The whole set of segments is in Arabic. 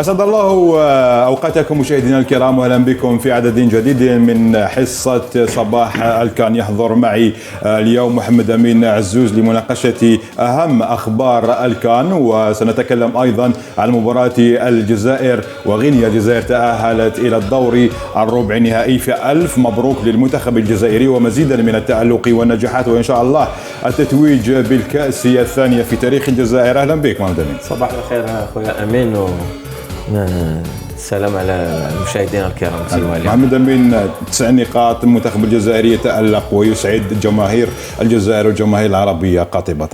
أسعد الله أوقاتكم مشاهدينا الكرام، وأهلا بكم في عدد جديد من حصة صباح الكان. يحضر معي اليوم محمد أمين عزوز لمناقشة أهم أخبار الكان، وسنتكلم أيضا عن مباراة الجزائر وغينيا. الجزائر تأهلت إلى الدور الربع نهائي، فألف مبروك للمنتخب الجزائري ومزيدا من التألق والنجاحات، وإن شاء الله التتويج بالكأس الثانية في تاريخ الجزائر. أهلا بك محمد أمين. صباح الخير أخويا أمين، السلام على المشاهدين الكرام. محمد أمين، 9 نقاط، المنتخب الجزائري يتألق ويسعد جماهير الجزائر والجماهير العربية قاطبة.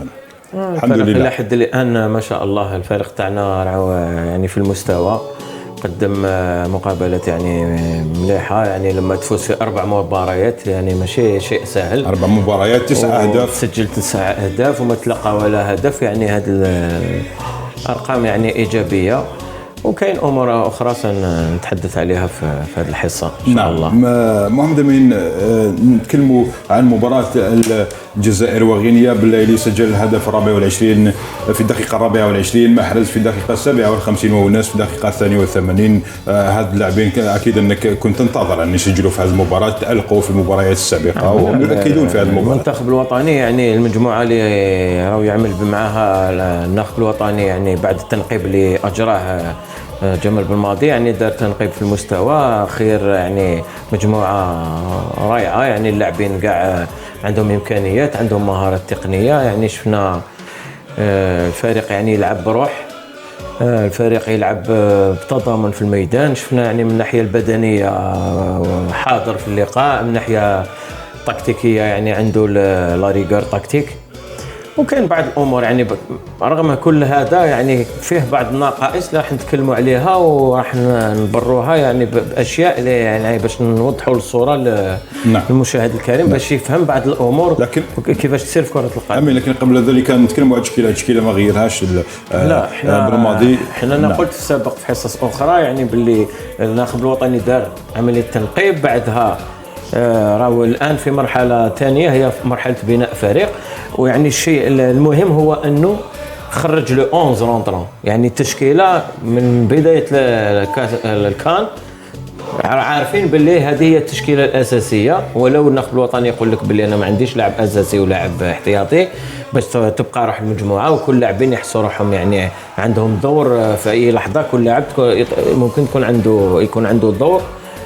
الحمد لله. إلى حد الآن ما شاء الله الفريق تاعنا يعني في المستوى، قدم مقابلات يعني مليحة. يعني لما تفوز في 4 مباريات يعني ماشي شيء سهل. 4 مباريات 9 أهداف، سجل 9 أهداف وما تلقى ولا هدف. يعني هذه الأرقام يعني إيجابية، وكاين امور اخرى سنتحدث عليها في هذه الحصه ان شاء الله. محمد أمين، نتكلموا عن مباراه الجزائر وغينيا. بالليل سجل الهدف 24 في الدقيقه 24، محرز في الدقيقه 57، ووناس في الدقيقه 82. هاد اللاعبين اكيد انك كنت تنتظر ان يسجلوا في هذه المباراه، تالقوا في المباريات السابقه وهم يؤكدون في هذه المباراه. المنتخب الوطني يعني المجموعه اللي راهو يعمل معها الناخب الوطني، يعني بعد التنقيب اللي اجراه جمال بالماضي، يعني دار تنقيب في المستوى خير. يعني مجموعة رائعة، يعني اللاعبين قاع عندهم إمكانيات، عندهم مهارات تقنية. يعني شفنا الفريق يعني يلعب بروح، الفريق يلعب بتضامن في الميدان. شفنا يعني من الناحية البدنية حاضر في اللقاء، من الناحية التكتيكية يعني عنده لا ريغور تكتيك. وكاين بعض الامور يعني رغم كل هذا يعني فيه بعض النقائص راح نتكلموا عليها وراح نبروها، يعني باشياء يعني باش نوضحوا الصوره للمشاهد الكريم باش يفهم بعض الامور، لكن كيفاش تسير في كره القدم. لكن قبل ذلك نتكلموا على التشكيله ما غيرهاش لا، بالماضي. انا قلت في السابق في حصص اخرى يعني باللي الناخب الوطني دار عمليه تنقيب، بعدها راهو الان في مرحله ثانيه هي مرحله بناء فريق. ويعني الشيء المهم هو انه خرج له 11 رونترون، يعني التشكيله من بدايه الكان عارفين باللي هذه هي التشكيله الاساسيه. ولو الناخب الوطني يقول لك باللي انا ما عنديش لاعب اساسي ولاعب احتياطي، باش تبقى روح المجموعه وكل لاعبين يحسوا روحهم يعني عندهم دور في اي لحظه. كل لاعب ممكن يكون عنده دور،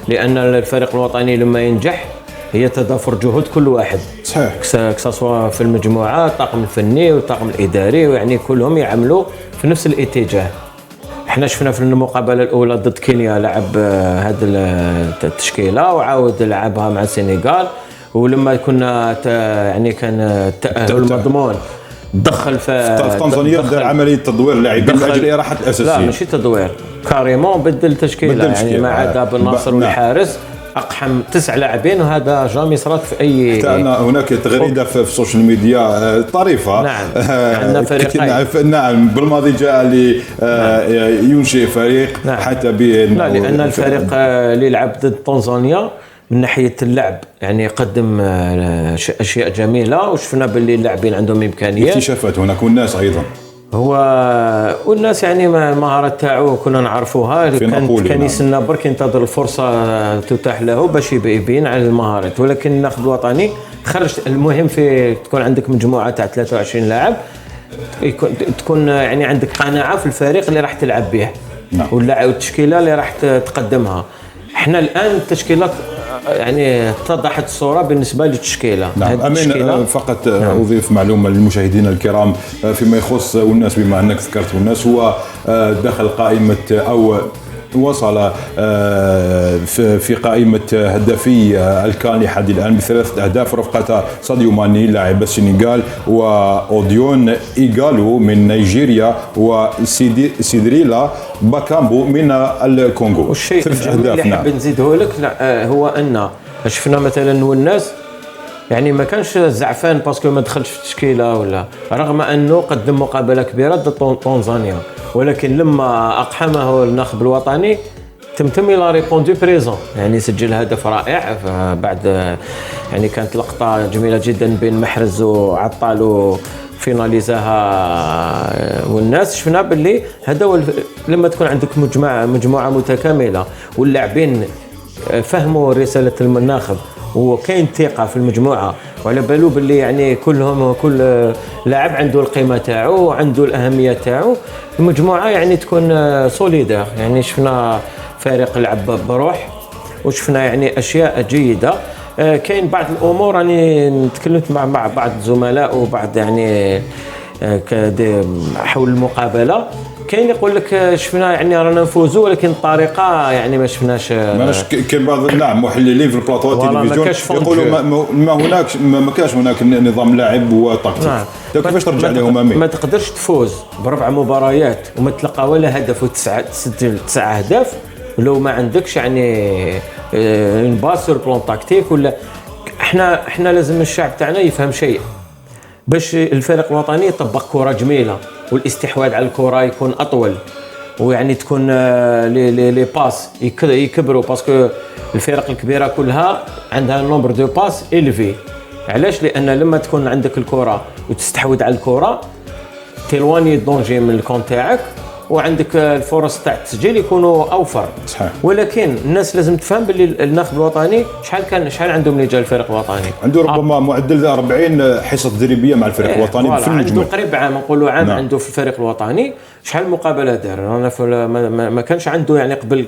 لأن الفريق الوطني لما ينجح هي تضافر جهود كل واحد، صحيح، كسوا في المجموعة، الطاقم الفني والطاقم الإداري، ويعني كلهم يعملوا في نفس الاتجاه. احنا شفنا في المقابلة الأولى ضد كينيا لعب هذه التشكيلة وعاود لعبها مع السنغال، ولما كنا يعني كان التأهل المضمون دخل في تنزانيا دار عمليه تدوير اللاعبين من اجل اراحه الاساسيين. لا ماشي تدوير، كاريمون بدل تشكيله يعني ما عدا بن ناصر والحارس اقحم 9 لاعبين، وهذا جامي صارت في اي. حتى هناك تغريده في السوشيال ميديا طريفه. نعم، عندنا فريقين. نعم، بالماضي جاء لينشئ فريق. نعم. حتى به لا، لان الفريق اللي لعب ضد تنزانيا من ناحيه اللعب يعني قدم اشياء جميله، وشفنا باللي اللاعبين عندهم امكانيات، اكتشافات هناك والناس ايضا والناس يعني المهارات تاعو كنا نعرفوها. كان يستنى برك ينتظر الفرصه تتاح له باش يبين على المهارات. ولكن الناخب الوطني خرج. المهم في تكون عندك مجموعه تاع 23 لاعب، تكون يعني عندك قناعه في الفريق اللي راح تلعب به. نعم. والتشكيله اللي راح تقدمها. احنا الان التشكيلات يعني اتضحت الصوره بالنسبه للتشكيله. نعم. أمين، فقط اضيف معلومه للمشاهدين الكرام فيما يخص والناس، بما انك ذكرت والناس، هو دخل قائمه او وصل في قائمة هدافي الكان لحد الآن ب3 أهداف رفقة ساديو ماني لاعب السنغال، وأوديون إيغالو من نيجيريا، وسيدريلا باكامبو من الكونغو. والشيء اللي حاب نزيده لك هو أن شفنا مثلا والناس يعني ما كانش زعفان باسكو ما دخلش في التشكيله، ولا رغم انه قدم مقابله كبيره ضد تنزانيا، ولكن لما اقحمه الناخب الوطني تمتم الى ريبوندو بريزون، يعني سجل هدف رائع. بعد يعني كانت لقطه جميله جدا بين محرز وعطال فيناليزاها، والناس شفنا باللي هذا هو لما تكون عندك مجموعه متكامله واللاعبين فهموا رساله الناخب وكاين ثقه في المجموعه وعلى بالو باللي يعني كل لاعب عنده القيمه تاعو وعنده الاهميه تاعو، المجموعه يعني تكون سوليدة. يعني شفنا فريق لعب بروح وشفنا يعني اشياء جيده. كاين بعض الامور راني تكلمت مع بعض الزملاء وبعض يعني حول المقابله، كاين يقول لك شفنا يعني رانا نفوزوا ولكن الطريقه يعني ما شفناش. كاين بعض نعم محللين في البلاطو التلفزيون يقولوا ما كاش هناك نظام لاعب وتكتيك. كيفاش ترجع لهم امين؟ ما تقدرش تفوز ب4 مباريات وما تلقى ولا هدف وتسجل 9 اهداف لو ما عندكش يعني باس سور بلون تكتيك. ولا احنا لازم الشعب تاعنا يفهم شيء باش الفريق الوطني يطبق كره جميله والاستحواذ على الكره يكون اطول، ويعني تكون لي باس يكبروا، باسكو الفرق الكبيره كلها عندها نومبر دو باس إلفي. علاش؟ لان لما تكون عندك الكره وتستحوذ على الكره تلواني الدونجي من الكون تاعك وعندك الفرص تاع التسجيل يكونوا اوفر. صحيح. ولكن الناس لازم تفهم باللي الناخب الوطني شحال عندهم اللي جا الفريق الوطني، عنده ربما معدل 40 حصه تدريبيه مع الفريق الوطني في عنده قريب عام، نقولوا عام. نعم. عنده في الفريق الوطني شحال مقابله دار؟ انا ما كانش عنده يعني قبل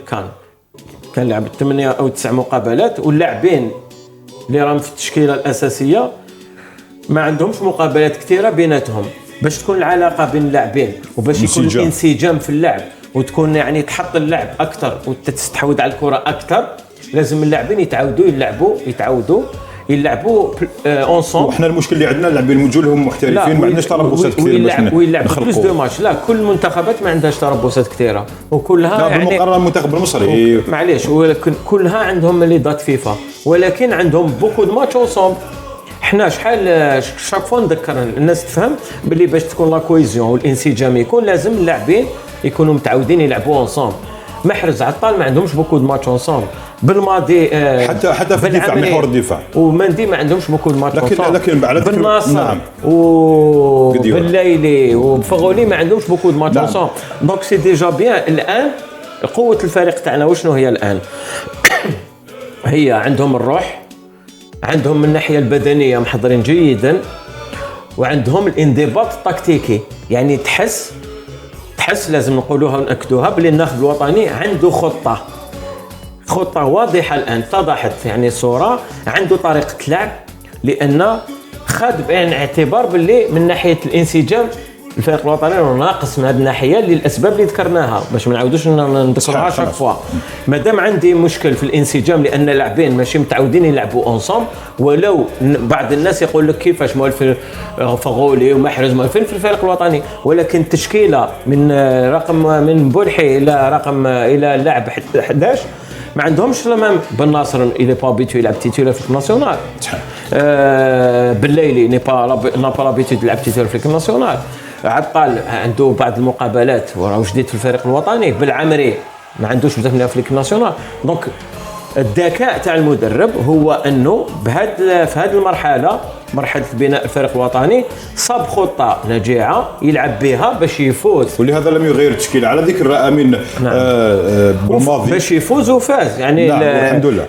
كان لعب 8 أو 9 مقابلات، واللاعبين اللي راهم في التشكيله الاساسيه ما عندهمش مقابلات كثيره بيناتهم، باش تكون العلاقه بين اللاعبين وباش يكون انسجام في اللعب وتكون يعني تحط اللعب اكثر وتستحوذ على الكره اكثر. لازم اللاعبين يتعودوا يلعبوا اونسومبل. وحنا المشكل اللي عندنا اللاعبين مجولهم محترفين، ما عندناش تربصات كثير باش نخلقوا بلوس دو ماتش. لا، كل المنتخبات ما عندهاش تربصات كثيره وكلها يعني بالمقارنه المنتخب المصري معليش، ولكن كلها عندهم لي دات فيفا، ولكن عندهم بوكو دو ماتش اونسومبل. احنا شحال شاك فوا نذكر الناس تفهم باللي باش تكون لا كويزيون والانسجام يكون لازم اللاعبين يكونوا متعودين يلعبوا اونسومبل. محرز عطال ما عندهمش بوكو دو ماتش اونسومبل، بالماضي حتى في الدفاع محور الدفاع ومندي ما عندهمش بوكو دو ماتش اونسومبل، لكن على ذكر بالناصر نعم وبالليلي وبفغولي ما عندهمش بوكو دو ماتش اونسومبل. دونك سي ديجا بيان. الان قوه الفريق تاعنا وشنو هي الان؟ هي عندهم الروح، عندهم من الناحيه البدنيه محضرين جيدا، وعندهم الانضباط التكتيكي. يعني تحس لازم نقولوها ونأكدوها بلي الناخب الوطني عنده خطه واضحه الان اتضحت، يعني صوره عنده طريقه لعب، لان خاد بعين اعتبار باللي من ناحيه الانسجام الفريق الوطني ناقص من هذه الناحيه للاسباب اللي ذكرناها باش ما نعاودوش نذكرها شاك فوا. مادام عندي مشكل في الانسجام لان اللاعبين ماشي متعودين يلعبوا اونسومبل، ولو بعض الناس يقول لك كيفاش مؤلف فغولي ومحرز مؤلفين في الفريق الوطني، ولكن تشكيله من رقم من بولحي الى اللاعب 11 ما عندهمش الامام. بالناصر الى با بيتو يلعب تيتولار في الناسيونال، بالليلي ني با لابيتود يلعب تيتولار في الناسيونال، عطال عنده بعض المقابلات وراه جديد في الفريق الوطني، بالعمري ما عندوش بزاف من افريك ناسيونال. دونك الذكاء تاع المدرب هو انه في هذه مرحله بناء الفريق الوطني صاب خطه ناجعه يلعب بها باش يفوز، ولهذا لم يغير التشكيله على ذكر امين. نعم. بالماضي باش يفوز وفاز يعني. نعم الحمد لله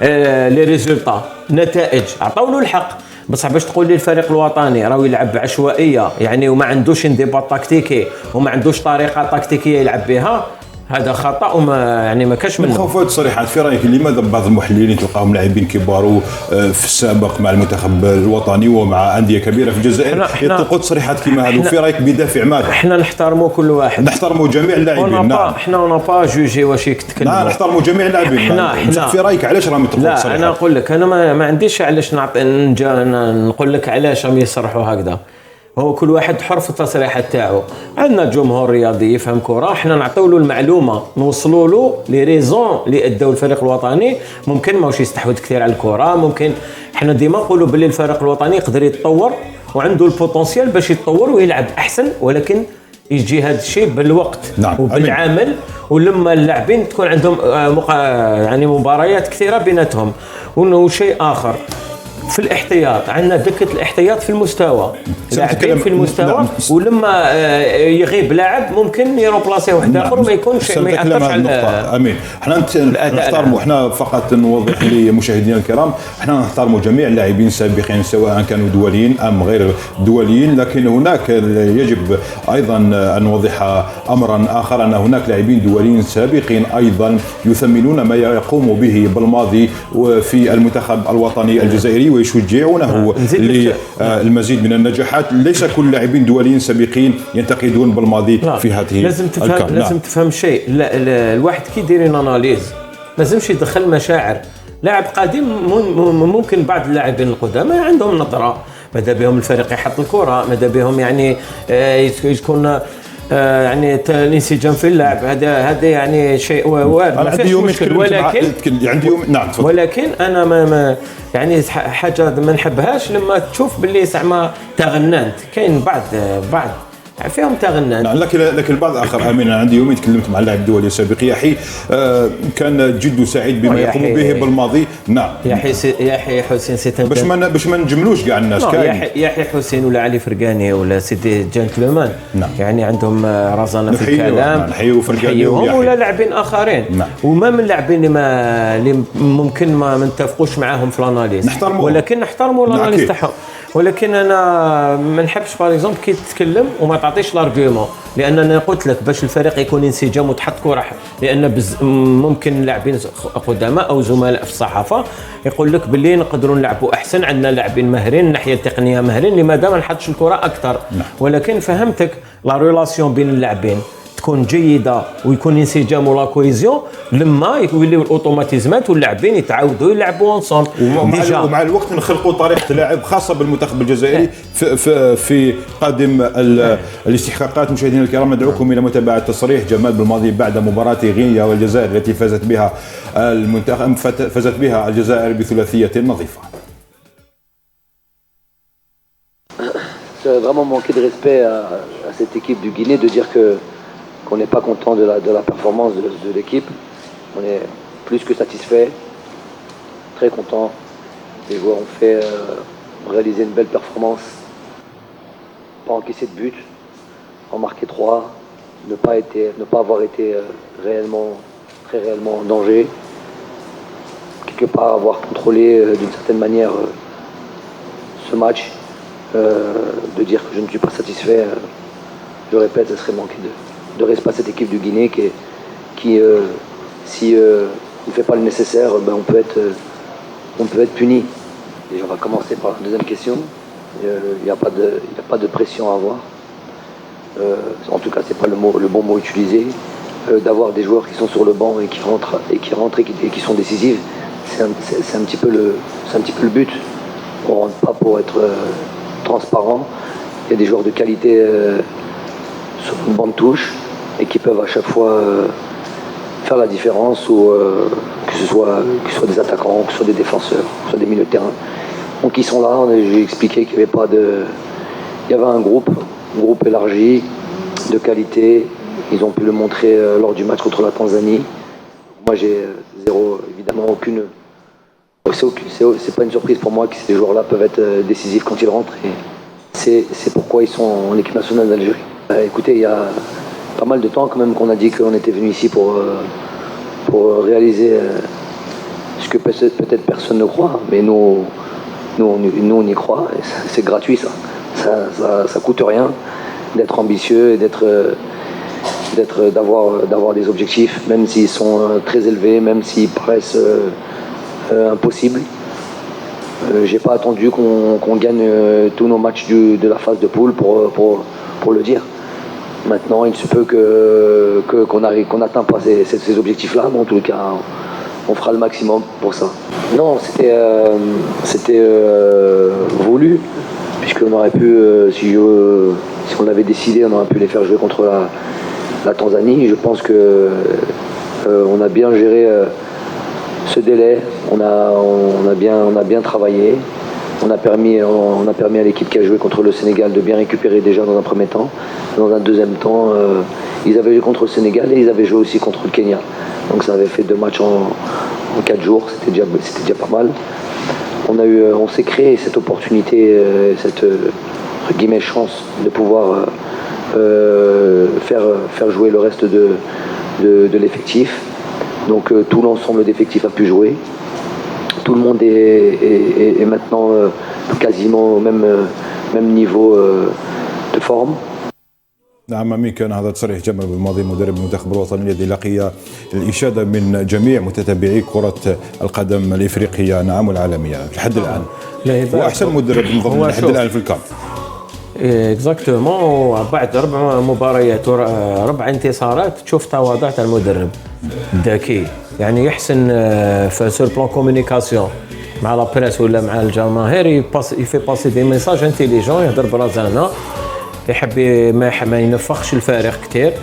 لي ريزولطا نتائج عطاو له الحق، بصح باش تقول لي الفريق الوطني راه يلعب بعشوائيه يعني وما عندوش انضباط تكتيكي وما عندوش طريقه تكتيكيه يلعب بها، هذا خطا وما يعني ما كاش منه. خوفات صريحات في رايك لماذا بعض المحللين تلقاهم لاعبين كبار في السابق مع المنتخب الوطني ومع انديه كبيره في الجزائر يطلقوا تصريحات كما هذو؟ في رايك بدافع ماذا؟ احنا نحترموا كل واحد، نحترموا جميع اللاعبين. نعم احنا انا با جوجي واش يتكلموا. نعم نحترموا جميع اللاعبين. احنا في رايك علاش راهم يطلقوا تصريحات؟ لا انا نقول لك انا ما عنديش علاش نقول لك علاش راهم يصرحوا هكذا. هو كل واحد حر في التصريحات تاعو. عندنا جمهور رياضي يفهم كره، احنا نعطيو له المعلومه، نوصلوا له لي ريزون اللي اداو الفريق الوطني. ممكن ماهوش يستحوذ كثير على الكره، ممكن احنا ديما نقولوا باللي الفريق الوطني يقدر يتطور وعنده البوتنسيال باش يتطور ويلعب احسن، ولكن يجي هذا الشيء بالوقت. نعم. وبالعمل، ولما اللاعبين تكون عندهم يعني مباريات كثيره بيناتهم. وشيء اخر في الاحتياط عندنا دكه الاحتياط في المستوى، لاعبين في المستوى، نعم. ولما يغيب لاعب ممكن يروبلاسي واحد اخر وما يكونش ما ياثرش على امين. احنا نحترموا، احنا فقط نوضح لمشاهدينا الكرام، احنا نحترموا جميع اللاعبين السابقين سواء كانوا دوليين ام غير دوليين، لكن هناك يجب ايضا ان نوضح امرا اخر، ان هناك لاعبين دوليين سابقين ايضا يثمنون ما يقوم به بالماضي في المنتخب الوطني الجزائري ويشجعونه للمزيد من النجاحات. ليس كل اللاعبين دوليين سابقين ينتقدون بالماضي في هذه لازم تفهم شيء. الواحد كي يدير اناليز لازمش يدخل مشاعر. لاعب قديم ممكن بعض اللاعبين القدامى عندهم نظره، ماذا بهم الفريق يحط الكره، ماذا بهم يعني يكون يعني الانسجام في اللعب، هذا يعني شيء وارد ما فيش مشكل. ولكن انا ما يعني حاجه ما نحبهاش لما تشوف باللي زعما تغننت. كاين بعض فيهم تغنان. نعم، لكن البعض اخر. امين، انا عندي يومين تكلمت مع اللاعب الدولي السابق يحيى، كان جد سعيد بما يقوم به بالماضي. نعم، يحيى حسين سيتن باش ما نجملوش كاع الناس. يحيى حسين ولا علي فرقاني ولا سيدي جنتلمان. نعم. يعني عندهم رزانه في الكلام، نحييهم ولا لاعبين اخرين. نعم. وما من اللاعبين اللي ممكن ما نتفقوش معاهم في الاناليز، ولكن نحترموا الاناليز تاعهم. ولكن انا ما نحبش باغ اكزومبل كي تتكلم وما تعطيش لارغيومون، لان انا قلت لك باش الفريق يكون انسجام وتحط كره، لان ممكن لاعبين قدامى او زملاء في الصحافه يقول لك باللي نقدروا نلعبوا احسن، عندنا لاعبين ماهرين الناحيه التقنيه ماهرين، لماذا ما نحطش الكره اكثر؟ ولكن فهمتك لا ريلاسيون بين اللاعبين تكون جيده ويكون انسجام ولا كويزيون لما يوليو الاوتوماتيزمات واللاعبين يتعاودوا يلعبوا انصون. ومع الوقت نخلقوا طريقه لعب خاصه بالمنتخب الجزائري في قادم الاستحقاقات. مشاهدينا الكرام، ندعوكم الى متابعه تصريح جمال بالماضي بعد مباراه غينيا والجزائر التي فازت بها الجزائر بثلاثيه نظيفه. C'est vraiment manquer de respect à cette équipe du Guinée de dire qu'on n'est pas content de la performance de l'équipe. On est plus que satisfait, très content. Les joueurs ont réalisé une belle performance, pas encaissé de but, en marquer 3, ne pas avoir été très réellement en danger, quelque part avoir contrôlé d'une certaine manière ce match. De dire que je ne suis pas satisfait, je répète, ce serait manquer de respect à cette équipe du Guinée qui si ne fait pas le nécessaire, ben on peut être puni. Et on va commencer par la deuxième question. Il n'y a pas de pression à avoir. En tout cas, c'est pas le bon mot utilisé. D'avoir des joueurs qui sont sur le banc et qui rentrent et qui sont décisifs, c'est un petit peu le but. On rentre pas pour être transparent. Il y a des joueurs de qualité sur une bande touche et qui peuvent à chaque fois faire la différence, ou que ce soit des attaquants, que ce soit des défenseurs, que ce soit des milieux de terrain. Donc ils sont là. J'ai expliqué qu'il y avait un groupe élargi de qualité. Ils ont pu le montrer lors du match contre la Tanzanie. Moi j'ai évidemment aucune. C'est pas une surprise pour moi que ces joueurs-là peuvent être décisifs quand ils rentrent. Et c'est pourquoi ils sont en équipe nationale d'Algérie. Écoutez, il y a pas mal de temps quand même qu'on a dit qu'on était venu ici pour réaliser ce que peut-être personne ne croit, mais nous on y croit. Et c'est gratuit ça coûte rien d'être ambitieux et d'avoir des objectifs, même s'ils sont très élevés, même s'ils paraissent impossible. J'ai pas attendu qu'on gagne tous nos matchs de la phase de poule pour le dire. Maintenant, il se peut qu'on n'atteint pas ces objectifs-là, mais en tout cas, on fera le maximum pour ça. Non, c'était voulu, puisqu'on aurait pu, si on l'avait décidé, on aurait pu les faire jouer contre la Tanzanie. Je pense que on a bien géré ce délai, on a bien travaillé, on a permis à l'équipe qui a joué contre le Sénégal de bien récupérer déjà dans un premier temps. Dans un deuxième temps, ils avaient joué contre le Sénégal et ils avaient joué aussi contre le Kenya. Donc ça avait fait 2 matchs en 4 jours, c'était déjà pas mal. on s'est créé cette opportunité, cette entre guillemets chance de pouvoir faire jouer le reste de l'effectif. Donc tout l'ensemble d'effectifs a pu jouer. Tout le monde est maintenant quasiment au même niveau de forme. نعم أمين، كان هذا تصريح جمال بالماضي مدرب المنتخب الوطني الذي لقي الإشادة من جميع متتبعي كرة القدم الإفريقية نعم والعالمية لحد الآن. هو أحسن مدرب منضم لحد الآن في الكامب. اكزاكتومون، بعد 4 مباريات و4 انتصارات تشوف تواضع تاع المدرب ذكي، يعني يحسن في سور بلان كومونيكاسيون مع لا بريس ولا مع الجماهير، يفي باسي دي ميساج انتيليجون، يهضر برازانه، يحب ما ينفخش الفارق كتير.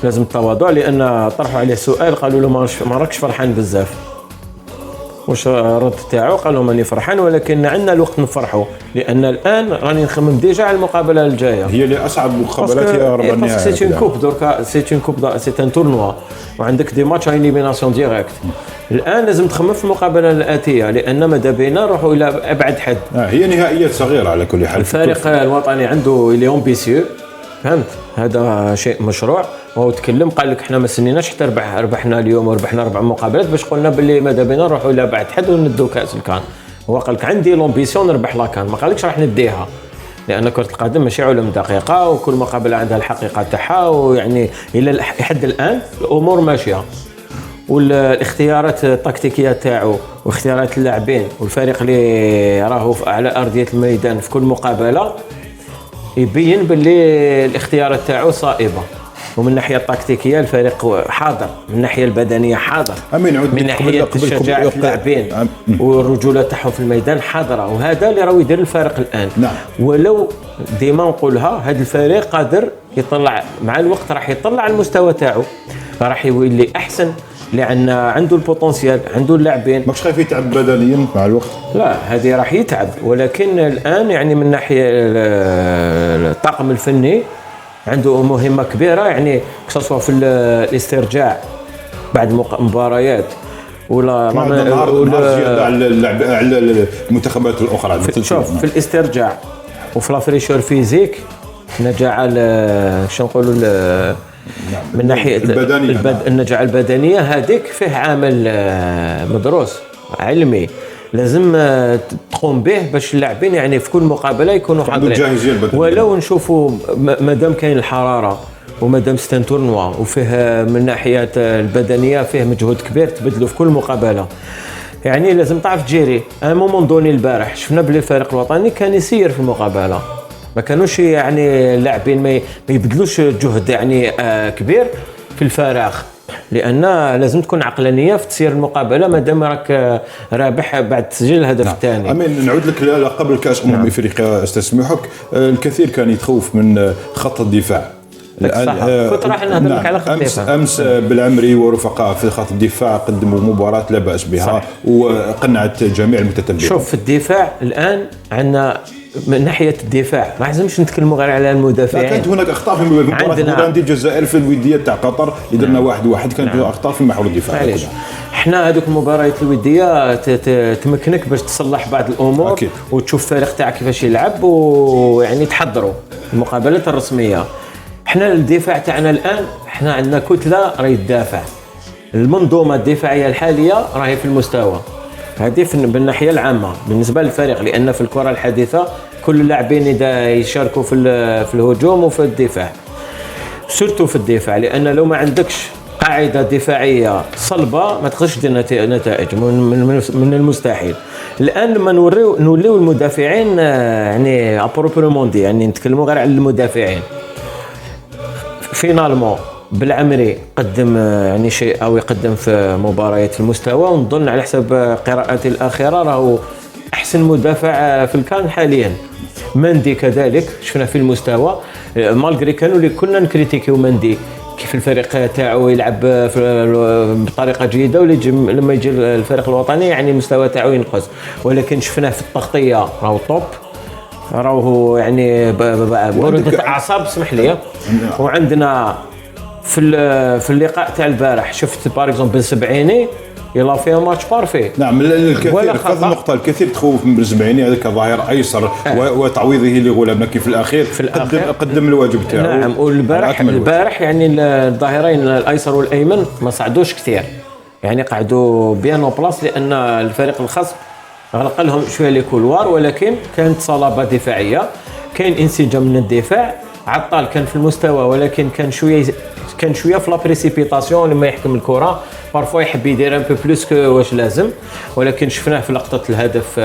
لازم التواضع، لان طرحوا عليه سؤال قالوا له ما راكش فرحان بزاف، واش الرد تاعو؟ قال لهم راني فرحان ولكن عندنا الوقت نفرحوا، لان الان راني نخمم ديجا على المقابله الجايه، هي اللي اصعب مقابلات هي ربع النهائي. سي اون كوب دركا، سي اون كوب، سي ان تورنوا، وعندك دي ماتش اليميناسيون ديريكت. الان لازم تخمم في المقابله الاتيه، لان ماذا بينا نروحوا الى ابعد حد. هي نهائيات صغيره على كل حال. الفريق الوطني عنده لي امبيسيو، فهمت؟ هذا شيء مشروع، وهو تكلم قال لك احنا ما سنيناش حتى ربحنا اليوم وربحنا 4 مقابلات باش قلنا باللي ماذا بينا نروحوا الى بعد حد وندو كاس الكان. هو قال لك عندي لومبيسيون نربح لاكان، ما قالكش راح نديها، لان كره القدم ماشي علوم دقيقه وكل مقابله عندها الحقيقه تاعها، ويعني الى حد الان الامور ماشيه، والاختيارات التكتيكيه تاعو واختيارات اللاعبين والفريق اللي راهو على ارضيه الميدان في كل مقابله يبين باللي الاختيارات تاعو صائبه. ومن الناحيه التكتيكيه الفريق حاضر، من الناحيه البدنيه حاضر، من ناحيه شجاعه اللاعبين والرجوله تاعهم في الميدان حاضره، وهذا اللي راهو يدير الفارق الان. نعم. ولو ديما نقولها، هذا الفريق قادر يطلع مع الوقت، راح يطلع المستوى تاعو، راح يولي احسن، لان عنده البوتنسيال، عنده اللاعبين. ماكش خايف يتعب بدنيا مع الوقت؟ لا، هذه راح يتعب، ولكن الان يعني من ناحيه الطاقم الفني عنده مهمه كبيره، يعني خصوصا في الاسترجاع بعد مباريات ولا زياده على المنتخبات الاخرى. شوف، في الاسترجاع وفي لافريشور فيزيك نجعل شنو نقولوا من ناحيه النجاعه البدنيه، هذيك فيه عامل مدروس علمي لازم تقوم به باش اللاعبين يعني في كل مقابله يكونوا حاضرين. ولو نشوفوا مادام كاين الحراره ومادام ستان تورنوا وفيه من ناحيه البدنيه فيه مجهود كبير تبدلوا في كل مقابله، يعني لازم تعرف تجيري. مومون دوني البارح شفنا بلي الفريق الوطني كان يسير في المقابله، ما كانوش يعني اللاعبين ما يبذلوش جهد يعني كبير في الفراغ، لان لازم تكون عقلانيه في تسيير المقابله مادام راك رابح بعد تسجيل الهدف الثاني. امين، نعود لك قبل كاس افريقيا استسمحك، الكثير كان يتخوف من خط الدفاع. كنت راح نهضر لك على خط الدفاع. امس بالعمري ورفقائه في خط الدفاع قدموا مباراه لا باس بها، صح. وقنعت جميع المتتبعين. شوف، في الدفاع الان عندنا من ناحيه الدفاع ما لازمش نتكلموا غير على المدافعين. كانت هناك اخطاء في مباراه مونديال الجزائر في الوديه تاع قطر اللي درنا 1-1، كانت اخطاء في محور الدفاع. احنا هذوك المباريات الوديه تمكنك باش تصلح بعض الامور أكيد. وتشوف الفريق تاعك كيفاش يلعب، ويعني تحضروا المقابلات الرسميه. احنا الدفاع تاعنا الان احنا عندنا كتله راهي تدافع، المنظومه الدفاعيه الحاليه راهي في المستوى هذه بالناحيه العامه بالنسبه للفريق، لان في الكره الحديثه كل اللاعبين يشاركوا في الهجوم وفي الدفاع، سورتو في الدفاع، لان لو ما عندكش قاعده دفاعيه صلبه ما تقدرش دير نتائج، من المستحيل. الان لما نوليو المدافعين يعني ابروبرموندي، يعني نتكلموا غير على المدافعين. فينالمون بالعمري قدم يعني شيء او يقدم في مباريات المستوى، ونظن على حسب قراءاتي الاخيره راهو احسن مدافع في الكان حاليا. مندي كذلك شفنا في المستوى، مالغري كانوا اللي كنا نكريتيكيو مندي كيف الفريق تاعو يلعب بطريقه جيده، لما يجي الفريق الوطني يعني المستوى تاعو ينقص، ولكن شفناه في التغطيه راهو توب، راهو يعني برودة اعصاب اسمح لي. وعندنا في اللقاء تاع البارح شفت بار اكزومبل بن سبعيني يلا فيها ماتش بارفي. نعم الكثير في هذه النقطة الكثير تخوف من بالزبعيني هذا كظاهر أيسر وتعويضه لغلام، لكن في الأخير قدم الواجب تاعو. نعم والبارح يعني الظاهرين الأيسر والأيمن ما صعدوش كثير، يعني قعدوا بيان اون بلاص لأن الفريق الخصم غلق لهم شوية لي كولوار، ولكن كانت صلابة دفاعية، كاين انسجام من الدفاع. عطال كان في المستوى ولكن كان شويه في لا بريسيبيتاسيون لما يحكم الكره، بارفوا يحب يدير ان بو بلوس كو واش لازم، ولكن شفناه في لقطه الهدف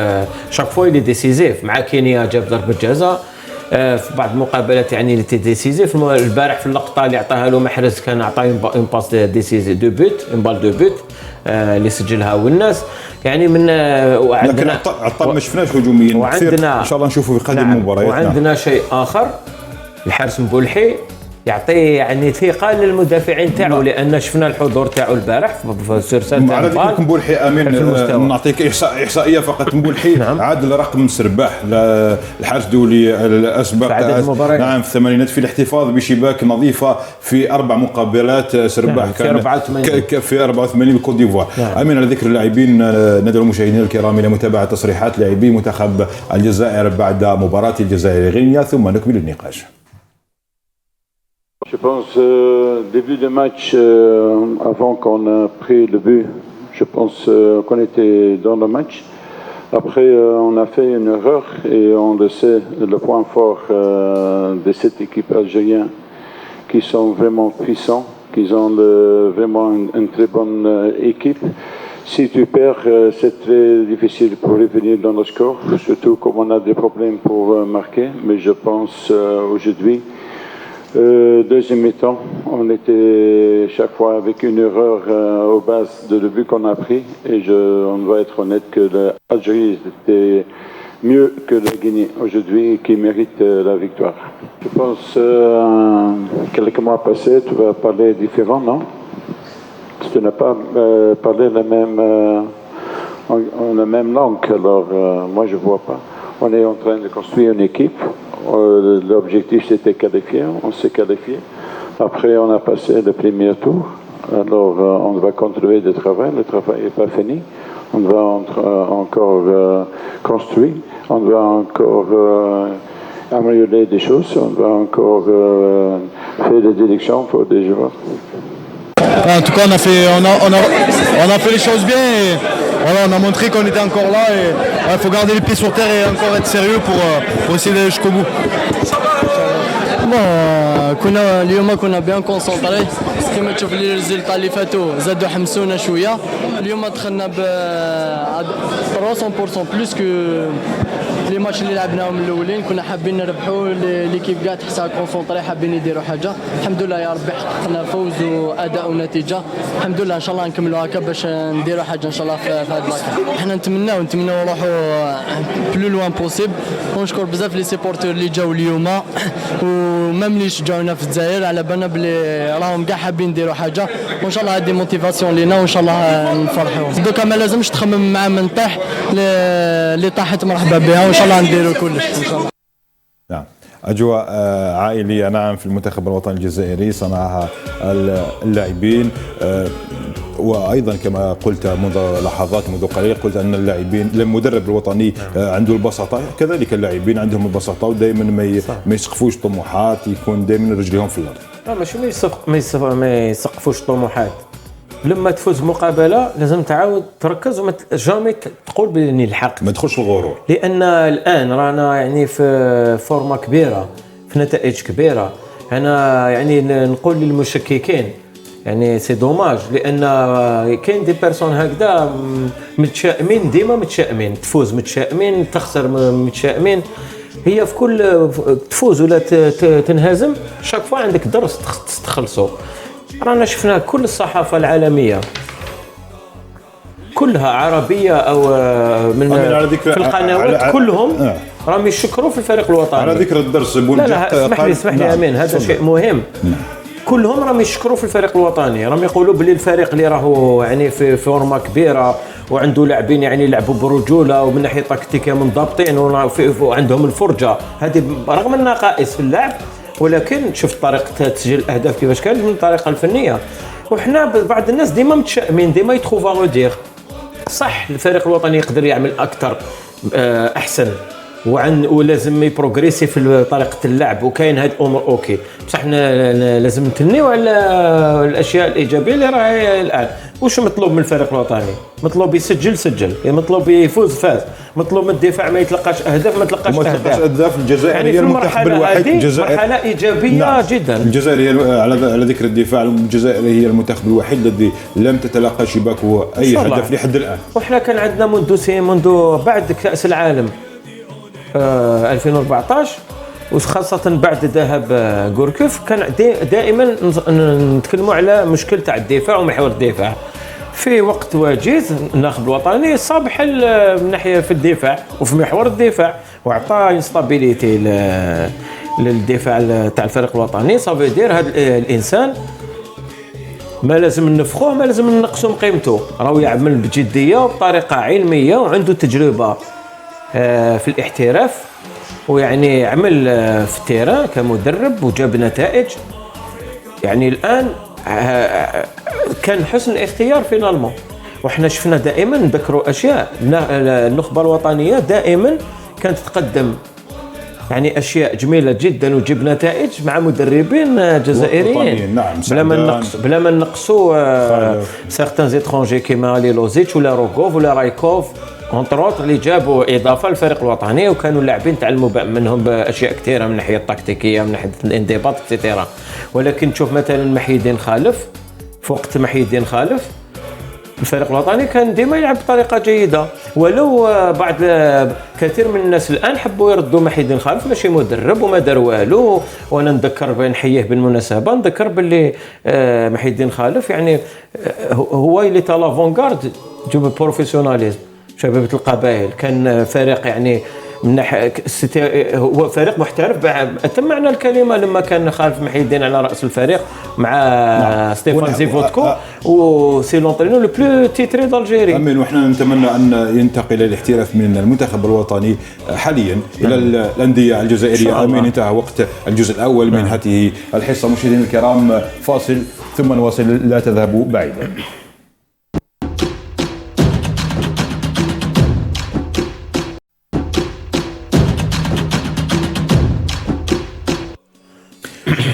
شاك فوا لي ديسيزيف. مع كينيا جاب ضربه جزاء في بعض المقابلات يعني اللي ديسيزيف. البارح في اللقطه اللي عطاها له محرز كان عطاه اون باس ديسيزيف دو بوت، اون بال دو بوت اللي سجلها والناس يعني من لكن عطال ما شفناش هجوميا وعندنا ان شاء الله نشوفوا في قادم المباريات. وعندنا شيء اخر، الحارس مبولحي يعطي يعني ثقه للمدافعين تاعو، لان شفنا الحضور تاعو البارح في سيرسال تاع البال. مبولحي امين نعطيك احصائيه فقط. مبولحي عاد لرقم سرباح الحارس الدولي الاسبق نعم في الثمانينات في الاحتفاظ بشباك نظيفه في 4 مقابلات سرباح كان في 84 بكوت ديفوار. امين على ذكر اللاعبين ندعو المشاهدين الكرام الى متابعه تصريحات لاعبي منتخب الجزائر بعد مباراه الجزائر غينيا ثم نكمل النقاش. Je pense début de match, avant qu'on a pris le but, je pense qu'on était dans le match. Après, on a fait une erreur et on le sait, le point fort de cette équipe algérienne, qui sont vraiment puissants, qui ont vraiment une très bonne équipe. Si tu perds, c'est très difficile pour revenir dans le score, surtout comme on a des problèmes pour marquer. Mais je pense aujourd'hui, deuxième mi-temps, on était chaque fois avec une erreur aux bases de le but qu'on a pris. Et on doit être honnête que l'Algérie était mieux que la Guinée aujourd'hui qui mérite la victoire. Je pense quelques mois passés, tu vas parler différent, non? Tu n'as pas parlé la même langue, alors moi je ne vois pas. On est en train de construire une équipe. L'objectif c'était qualifier, on s'est qualifié. Après on a passé le premier tour. Alors on va continuer le travail n'est pas fini. On va encore construire, on va encore améliorer des choses, on va encore faire des directions pour des joueurs. En tout cas on a fait les choses bien et voilà, on a montré qu'on était encore là et il faut garder les pieds sur terre et encore être sérieux pour essayer d'aller jusqu'au bout. كنا اليوم كنا بيان كونسونطري كما تشوف لي الريزلطا اللي فاتوا زادوا حمسونا شويه. اليوم دخلنا ب 300% بلوس كو لي ماتش اللي لعبناهم الاولين. كنا حابين نربحوا ليكيب كاع تحسها كونسونطري حابين يديروا حاجه. الحمد لله يا ربي حققنا فوز واداء ونتيجه. الحمد لله ان شاء الله نكملوا هكا باش نديروا حاجه ان شاء الله في هذا اللاكار. احنا نتمناو نروحوا بلو لوان بوسيبل. ونشكر بزاف لي سيبورتور اللي جاوا اليوم ومام اللي شجعونا في الجزائر على بالنا بلي راهم كاع حابين نديروا حاجه. وان شاء الله هذه موتيفاسيون لينا وان شاء الله نفرحوا. دوكا ما لازمش تخمم مع من طاح اللي طاحت مرحبا بها وان شاء الله نديروا كلش ان شاء الله. نعم أجواء عائلية نعم في المنتخب الوطني الجزائري صنعها اللاعبين. وأيضا كما قلت منذ لحظات منذ قليل قلت أن اللاعبين المدرب الوطني عنده البساطة، كذلك اللاعبين عندهم البساطة ودائما ما يسقفوش طموحات، يكون دائما رجليهم في الأرض. ماشي ما يسقفوش طموحات. لما تفوز مقابله لازم تعاود تركز وما جامي تقول باني الحق، ما تدخلش في الغرور، لان الان رانا يعني في فورمه كبيره في نتائج كبيره. انا يعني نقول للمشككين يعني سي دوماج، لان كاين دي بيرسون هكذا متشائمين، ديما متشائمين، تفوز متشائمين، تخسر متشائمين. هي في كل تفوز ولا تنهزم شاك فوا عندك درس تخلصه. رانا شفنا كل الصحافة العالمية كلها عربية أو من في القنوات كلهم راهم يشكروا في الفريق الوطني. على ذكر الدرس لا اسمح لي أمين، هذا شيء مهم. كلهم راهم يشكروا في الفريق الوطني، راهم يقولوا بلي الفريق اللي راهو يعني في فورمه كبيره وعنده لاعبين يعني يلعبوا برجوله ومن ناحيه تكتيكيه منضبطين وعندهم الفرجه هذه رغم النقائص في اللعب، ولكن شفت طريقه تسجيل الاهداف كيفاش كانت من الطريقه الفنيه. وحنا بعض الناس ديما متشائمين، ديما يتخوفا دير صح الفريق الوطني يقدر يعمل اكثر احسن ولازم يبروغريسي في طريقه اللعب، وكاين هاد الامور اوكي، بصح حنا لازم نتنيو على الاشياء الايجابيه اللي راهي الان. واش مطلوب من الفريق الوطني؟ مطلوب سجل، مطلوب فاز، مطلوب من الدفاع ما يتلقاش اهداف، ما تلقاش اهداف. الجزائر يعني هي المنتخب الوحيد، مرحله ايجابيه نعم. جدا. الجزائر هي على ذكر الدفاع، الجزائر هي المنتخب الوحيد الذي لم تتلقى شباكه اي هدف لحد الان. وحنا كان عندنا منذ بعد كاس العالم 2014 وخاصة بعد ذهاب غوركوف كان دائما نتكلموا على مشكل تاع الدفاع ومحور الدفاع. في وقت وجيز الناخب الوطني صاب حل من ناحية في الدفاع وفي محور الدفاع، وعطى ستابيليتي للدفاع تاع الفريق الوطني. صافي يدير هذا الانسان ما لازم نفخوه، ما لازم نقصوا من قيمته، راهو يعمل بجدية وبطريقة علمية وعنده تجربة في الاحتراف، ويعني عمل في التيران كمدرب وجاب نتائج. يعني الان كان حسن الاختيار فينالمون. وحنا شفنا دائما نذكروا اشياء، النخبه الوطنيه دائما كانت تقدم يعني اشياء جميله جدا وتجيب نتائج مع مدربين جزائريين. نعم. بلا ما نقصوا سيغتان زيترونجي كيما ليلوزيتش ولا روغوف ولا رايكوف اونتروت اللي جابوا اضافه للفريق الوطني، وكانوا اللاعبين تعلموا منهم باشياء كثيره من الناحيه التكتيكيه من ناحيه الانضباط اكسترا. ولكن تشوف مثلا محي الدين خالف، في وقت محي الدين خالف الفريق الوطني كان ديما يلعب بطريقه جيده، ولو بعض كثير من الناس الان حبوا يردوا محي الدين خالف ماشي مدرب وما دار والو. وانا نذكر نحييه بالمناسبه، نذكر باللي محي الدين خالف يعني هو اللي تا لافونغارد جو بروفيسيوناليزم شبابة القبائل. كان فريق يعني من ناحيه هو فريق محترف بأتم معنى الكلمه. لما كان خالف محي الدين على راس الفريق مع ستيفان زيفوتكو وسي لونترينو لو بلو تيتري دالجيري. امين. وحنا نتمنى ان ينتقل الاحتراف من المنتخب الوطني حاليا الى الانديه الجزائريه. امين. انتهى وقت الجزء الاول من هذه الحصه. مشاهدينا الكرام، فاصل ثم نواصل، لا تذهبوا بعيدا.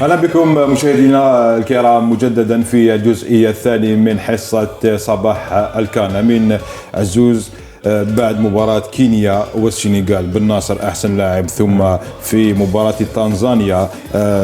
أهلا بكم مشاهدينا الكرام مجددا في الجزئية الثانية من حصة صباح الكان. أمين عزوز، بعد مباراة كينيا والسنغال بن ناصر أحسن لاعب، ثم في مباراة تنزانيا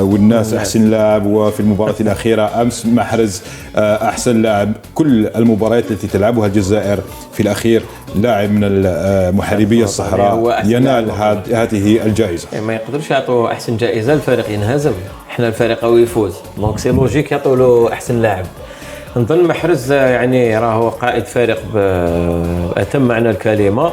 والناس أحسن لاعب، وفي المباراة الأخيرة أمس محرز أحسن لاعب. كل المباريات التي تلعبها الجزائر في الأخير لاعب من المحاربية الصحراء ينال هذه الجائزة. ما يقدرش يعطوا أحسن جائزة الفريق ينهزم، احنا الفريق هو يفوز، دونك سي لوجيك يعطوا له أحسن لاعب. نظن محرز يعني راهو قائد فريق بأتم معنى الكلمة،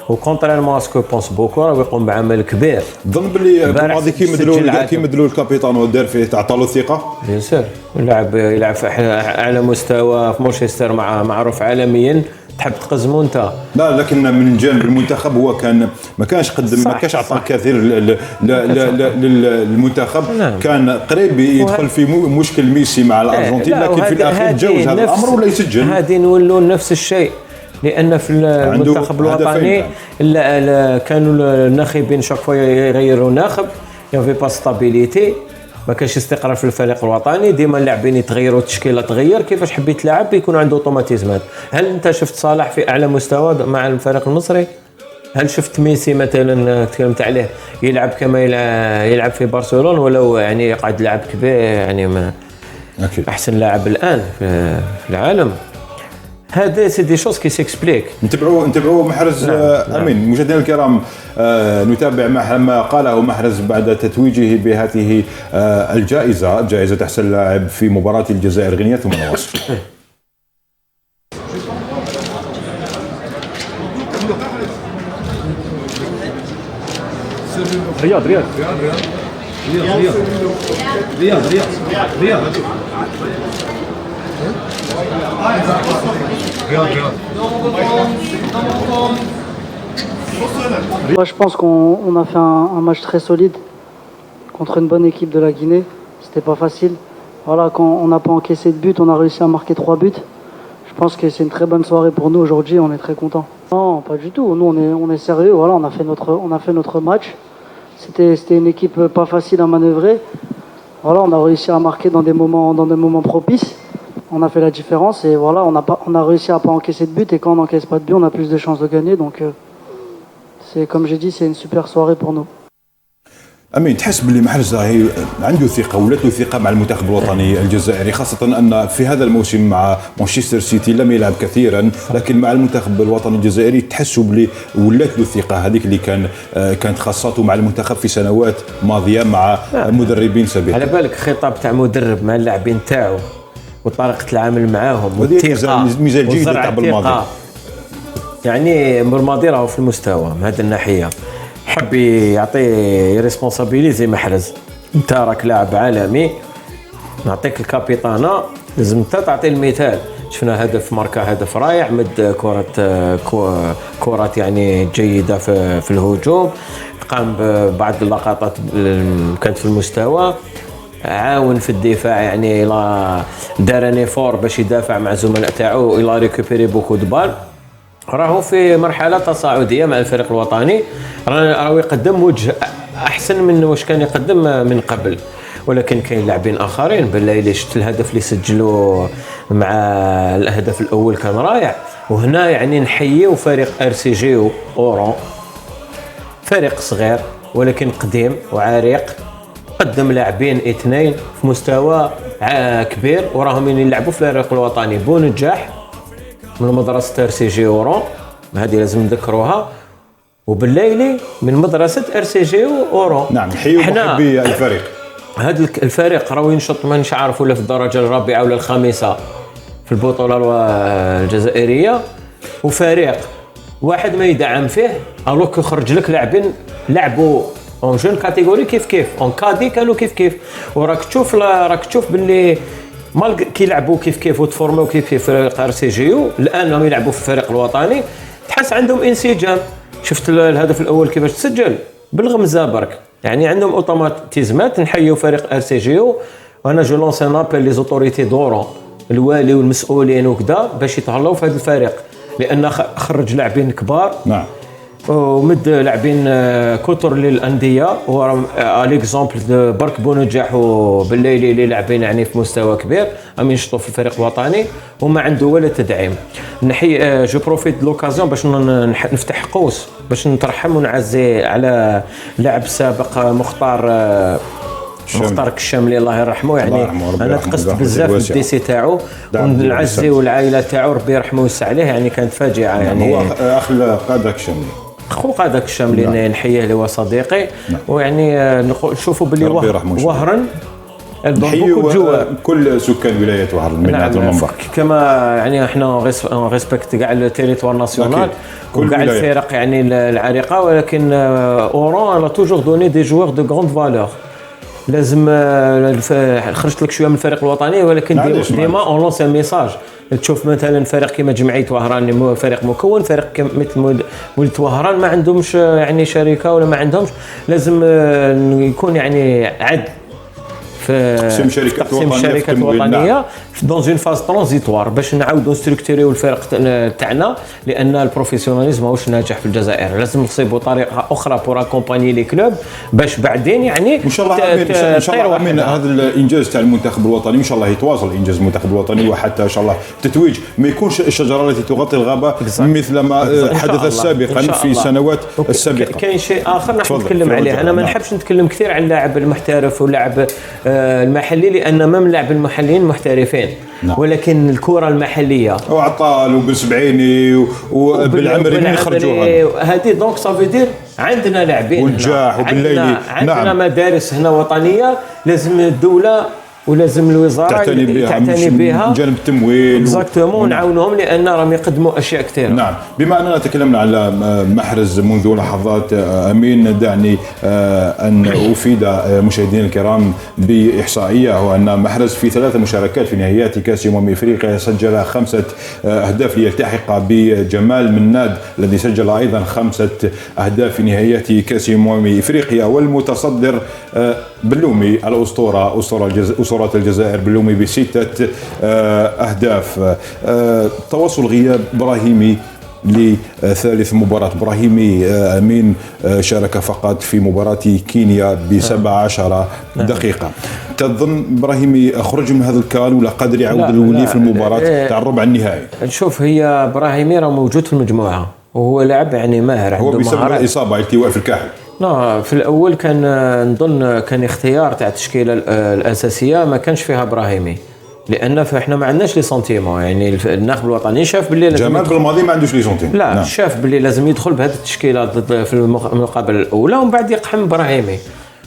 وكونتريرمون اسكو بونس بوكو راه يقوم بعمل كبير. ظن باللي الماضي كي مدلو الكابيتان ودار فيه تعطى له الثقه. بيان سور يلعب في اعلى مستوى في مانشستر معروف عالميا، تحب تقزمو انت. لا، لكن من جانب المنتخب هو ما كانش قدم، ما كانش عطى كثير للمنتخب. كان قريب يدخل في مشكل ميسي مع الارجنتين، لكن في الاخير تجاوز هذا الامر ولا يسجل. هذه نولوا نفس الشيء، لان في المنتخب الوطني كانوا الناخبين شاك فوا يغيروا ناخب، يافي با ستابيليتي، ما كانش استقرار في الفريق الوطني، ديما اللاعبين يتغيروا، التشكيله تغير، كيفاش حبيت تلعب يكون عنده اوتوماتيزمات. هل انت شفت صلاح في اعلى مستوى مع الفريق المصري؟ هل شفت ميسي مثلا تكلمت عليه يلعب كما يلعب في برشلونه، ولو يعني يقعد لاعب كبير يعني ما أكيد. احسن لاعب الان في العالم. هذا سي دي شوز كي سيكسبليك. نتبعوا محرز. امين. مشاهدينا الكرام، نتابع ما قاله محرز بعد تتويجه بهذه الجائزه، جائزه احسن لاعب في مباراه الجزائر غينيا، ثم نواصل. رياض Je pense qu'on a fait un match très solide contre une bonne équipe de la Guinée. C'était pas facile. Voilà, quand on n'a pas encaissé de but, on a réussi à marquer 3 buts. Je pense que c'est une très bonne soirée pour nous aujourd'hui, on est très contents. Non, pas du tout. Nous, on est sérieux. Voilà, on a fait notre match. C'était une équipe pas facile à manœuvrer. Voilà, on a réussi à marquer dans des moments propices. On a fait la différence et voilà, on a réussi à pas encaisser de but. Et quand on n'encaisse pas de but, on a plus de chances de gagner. Donc, c'est comme j'ai dit, c'est une super soirée pour nous. امين، تحس باللي محرز راهي عنده ثقه ولات له ثقه مع المنتخب الوطني الجزائري، خاصه ان في هذا الموسم مع مانشستر سيتي لم يلعب كثيرا، لكن مع المنتخب الوطني الجزائري تحسوا باللي ولات له ثقه هذيك اللي كانت خاصته مع المنتخب في سنوات ماضيه مع مدربين سابقين. على بالك خطاب تاع مدرب مع اللاعبين تاعو وطريقه العمل معاهم والثقه، ميزان جيده تاع بالماضي. يعني بالماضي راهو في المستوى من هذه الناحيه، حب يعطي ريسبونسابيليزي محرز. انت راك لاعب عالمي، نعطيك الكابيتانا، لازم انت تعطي المثال. شفنا هدف ماركا، هدف رائع، مد كرات يعني جيده في الهجوم، قام ببعض اللقطات كانت في المستوى، عاون في الدفاع، يعني دار نيفور باش يدافع مع زملاء تاعو، الى ريكوبيري بوكو دو بال. راهو في مرحله تصاعديه مع الفريق الوطني، راهو يقدم وجه احسن من واش كان يقدم من قبل. ولكن كاين لاعبين اخرين بالليل شفت الهدف اللي سجلوا مع الهدف الاول كان رائع. وهنا يعني نحييو فريق ارسيجي اورون، فريق صغير ولكن قديم وعريق، قدم لاعبين اثنين في مستوى كبير وراهم يلعبوا في الفريق الوطني. بونجاح من مدرسة ارسيجي اورون، هذه لازم نذكروها، وبالليلي من مدرسة ارسيجي اورون. نعم، نحيو محبي الفريق. هذا الفريق راهو ينشط، مانيش عارف ولا في الدرجة الرابعة ولا الخامسة في البطولة الجزائرية، وفريق واحد ما يدعم فيه الوك يخرج لك لاعبين لعبوا اون جون كاتيجوري كيف اون كادي كانوا كيف وراك تشوف باللي مال كي يلعبوا كيف وتفورموا كيف فريق ار سي جيو. الان راهم يلعبوا في الفريق الوطني، تحس عندهم انسجام. شفت الهدف الاول كيفاش تسجل بالغمزه برك، يعني عندهم اوتوماتيزمات. نحيوا فريق ار سي جيو، وانا جو لونس ان ابل لي زوتوريتي دورون، الوالي والمسؤولين وكذا، باش يتهلاو في هذا الفريق، لان خرج لاعبين كبار. نعم، ومد لاعبين كثر للانديه، وليكزامبل برك بونجاح وبالليلي اللي لاعبين يعني في مستوى كبير، راهم ينشطوا في الفريق الوطني وما عنده ولا تدعيم. نحي جو بروفيت دو لوكازيون باش نفتح قوس باش نترحم ونعزي على لاعب سابق مختار الشاملي الله يرحمه. يعني انا تقصت بزاف في الديسي تاعو، ونعزيو العائله تاعو ربي يرحمه ويوسع عليه. يعني كانت فاجعه. يعني هو اخ قادك الشاملي، خو قادك الشاملي، نحييه اللي هو صديقي. ويعني نشوفوا باللي وهران نحيو كل سكان ولايه وهران من هذا المنبر، كما يعني احنا ريسبكت كاع التيريتوار ناسيونال وكاع الفرق يعني العريقه. ولكن اورون لا توجور دوني دي جوار دو غروند فالور. لازم خرجت لك شويه من الفريق الوطني، ولكن ديما اون لونس ميساج. تشوف مثلا فريق كما جمعيه وهران، فريق مكون، فريق مثل ولد وهران ما عندهمش يعني شركه ولا ما عندهمش، لازم يكون يعني عد في تقسيم شركات وطنيه دون اون فاز ترانزيتوار باش نعاودوا نستركتوريو الفرق تاعنا، لان البروفيسيوناليزم ماهوش ناجح في الجزائر. لازم نصيبوا طريقه اخرى بور اكومباني لي كلوب باش بعدين يعني ان شاء الله امين هذا الانجاز تاع المنتخب الوطني ان شاء الله يتواصل انجاز المنتخب الوطني، وحتى ان شاء الله تتويج ما يكونش الشجره التي تغطي الغابه مثل ما حدث سابقا في السنوات السابقه. كاين شيء اخر نحب نتكلم عليه، انا ما نحبش نتكلم كثير عن اللاعب المحترف واللاعب المحلي، لان ما من لاعب المحليين محترفين. نعم. ولكن الكره المحليه وعطال وبالسبعيني وبالعمري يخرجوها هذه دونك صافي دير عندنا لاعبين ونجاح وبالليلي. عندنا نعم. مدارس هنا وطنيه لازم الدوله ولازم الوزاره تعتني بها جانب التمويل اكزاكتومون ونعاونهم، لان راهم يقدموا اشياء كثيره. نعم، بما اننا تكلمنا على محرز منذ لحظات امين، دعني ان افيد مشاهدينا الكرام باحصائيه، وان محرز في 3 مشاركات في نهائيات كاس افريقيا سجل 5 اهداف ليلتحق بجمال مناد الذي سجل ايضا 5 اهداف في نهائيات كاس افريقيا، والمتصدر بلومي الاسطوره انتصرت الجزائر باللومي ب6 أهداف. تواصل غياب إبراهيمي لثالث مباراة. إبراهيمي أمين شارك فقط في مباراة كينيا ب17 دقيقة. تظن إبراهيمي خرج من هذا الكان ولا قادر يعود الولي في المباراة تاع الربع النهائي؟ شوف، هي إبراهيمي راه موجود في المجموعة وهو لاعب يعني ماهر، عنده مهارات. هو بسبب الإصابة التواء في الكاحل. لا، في الأول كان نظن كان اختيار تاع التشكيلة الأساسية ما كانش فيها إبراهيمي، لأن احنا ما عندناش لي سنتيمون. يعني الناخب الوطني شاف باللي جمال بالماضي ما عندوش لي سنتيمون. لا نعم. شاف باللي لازم يدخل بهذه التشكيلة ضد في المقابلة الأولى ومن بعد يقحم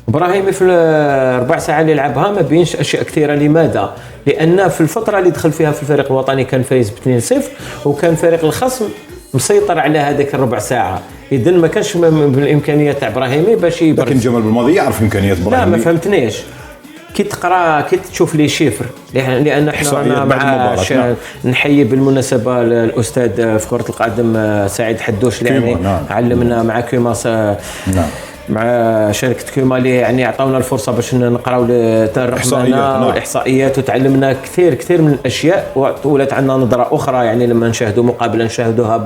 إبراهيمي في الربع ساعة اللي لعبها ما بينش أشياء كثيرة. لماذا؟ لأن في الفترة اللي دخل فيها في الفريق الوطني كان فايز ب2-0 وكان فريق الخصم مسيطر على هذاك الربع ساعة، إذن ما كانش بالإمكانيات تاع إبراهيمي باش يبرز. لكن جمال بالماضي يعرف إمكانيات إبراهيمي. لا، ما فهمتنيش. كي تقرا كي تشوف لي شيفر، لأن احنا مع نحيي بالمناسبة الأستاذ في كرة القدم سعيد حدوش اللي يعني علمنا مع كيماس. نعم. مع شركة كيما اللي يعني عطاونا الفرصة باش نقراو الإحصائيات وتعلمنا كثير من الأشياء، ولات عندنا نظرة أخرى يعني لما نشاهدوا مقابلة نشاهدوها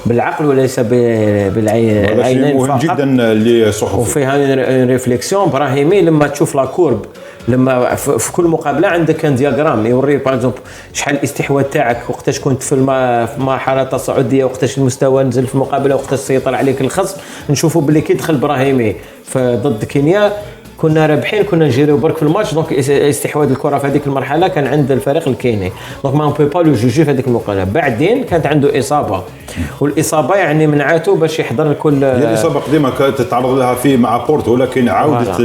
بالعقل وليس بالعينين فقط. مهم جدا للصحف. وفيها ريفليكسيون. إبراهيمي لما تشوف لا كورب، لما في كل مقابله عندك كان دياغرام يوري باغ اكزومبل شحال الاستحواذ تاعك وقتاش كنت في المرحله التصاعديه وقتاش المستوى نزل في المقابله وقتاش سيطر عليك الخصم. نشوفوا بلي كي دخل إبراهيمي ضد كينيا كنا رابحين، كنا نجيريو برك في الماتش. دونك استحواذ الكره في هذيك المرحله كان عند الفريق الكيني، دونك ما بو با لو جوجي في هذيك المقابله. بعدين كانت عنده اصابه، والاصابه يعني منعته باش يحضر كل الاصابه قديمه كانت تتعرض لها في مع بورتو، ولكن عوده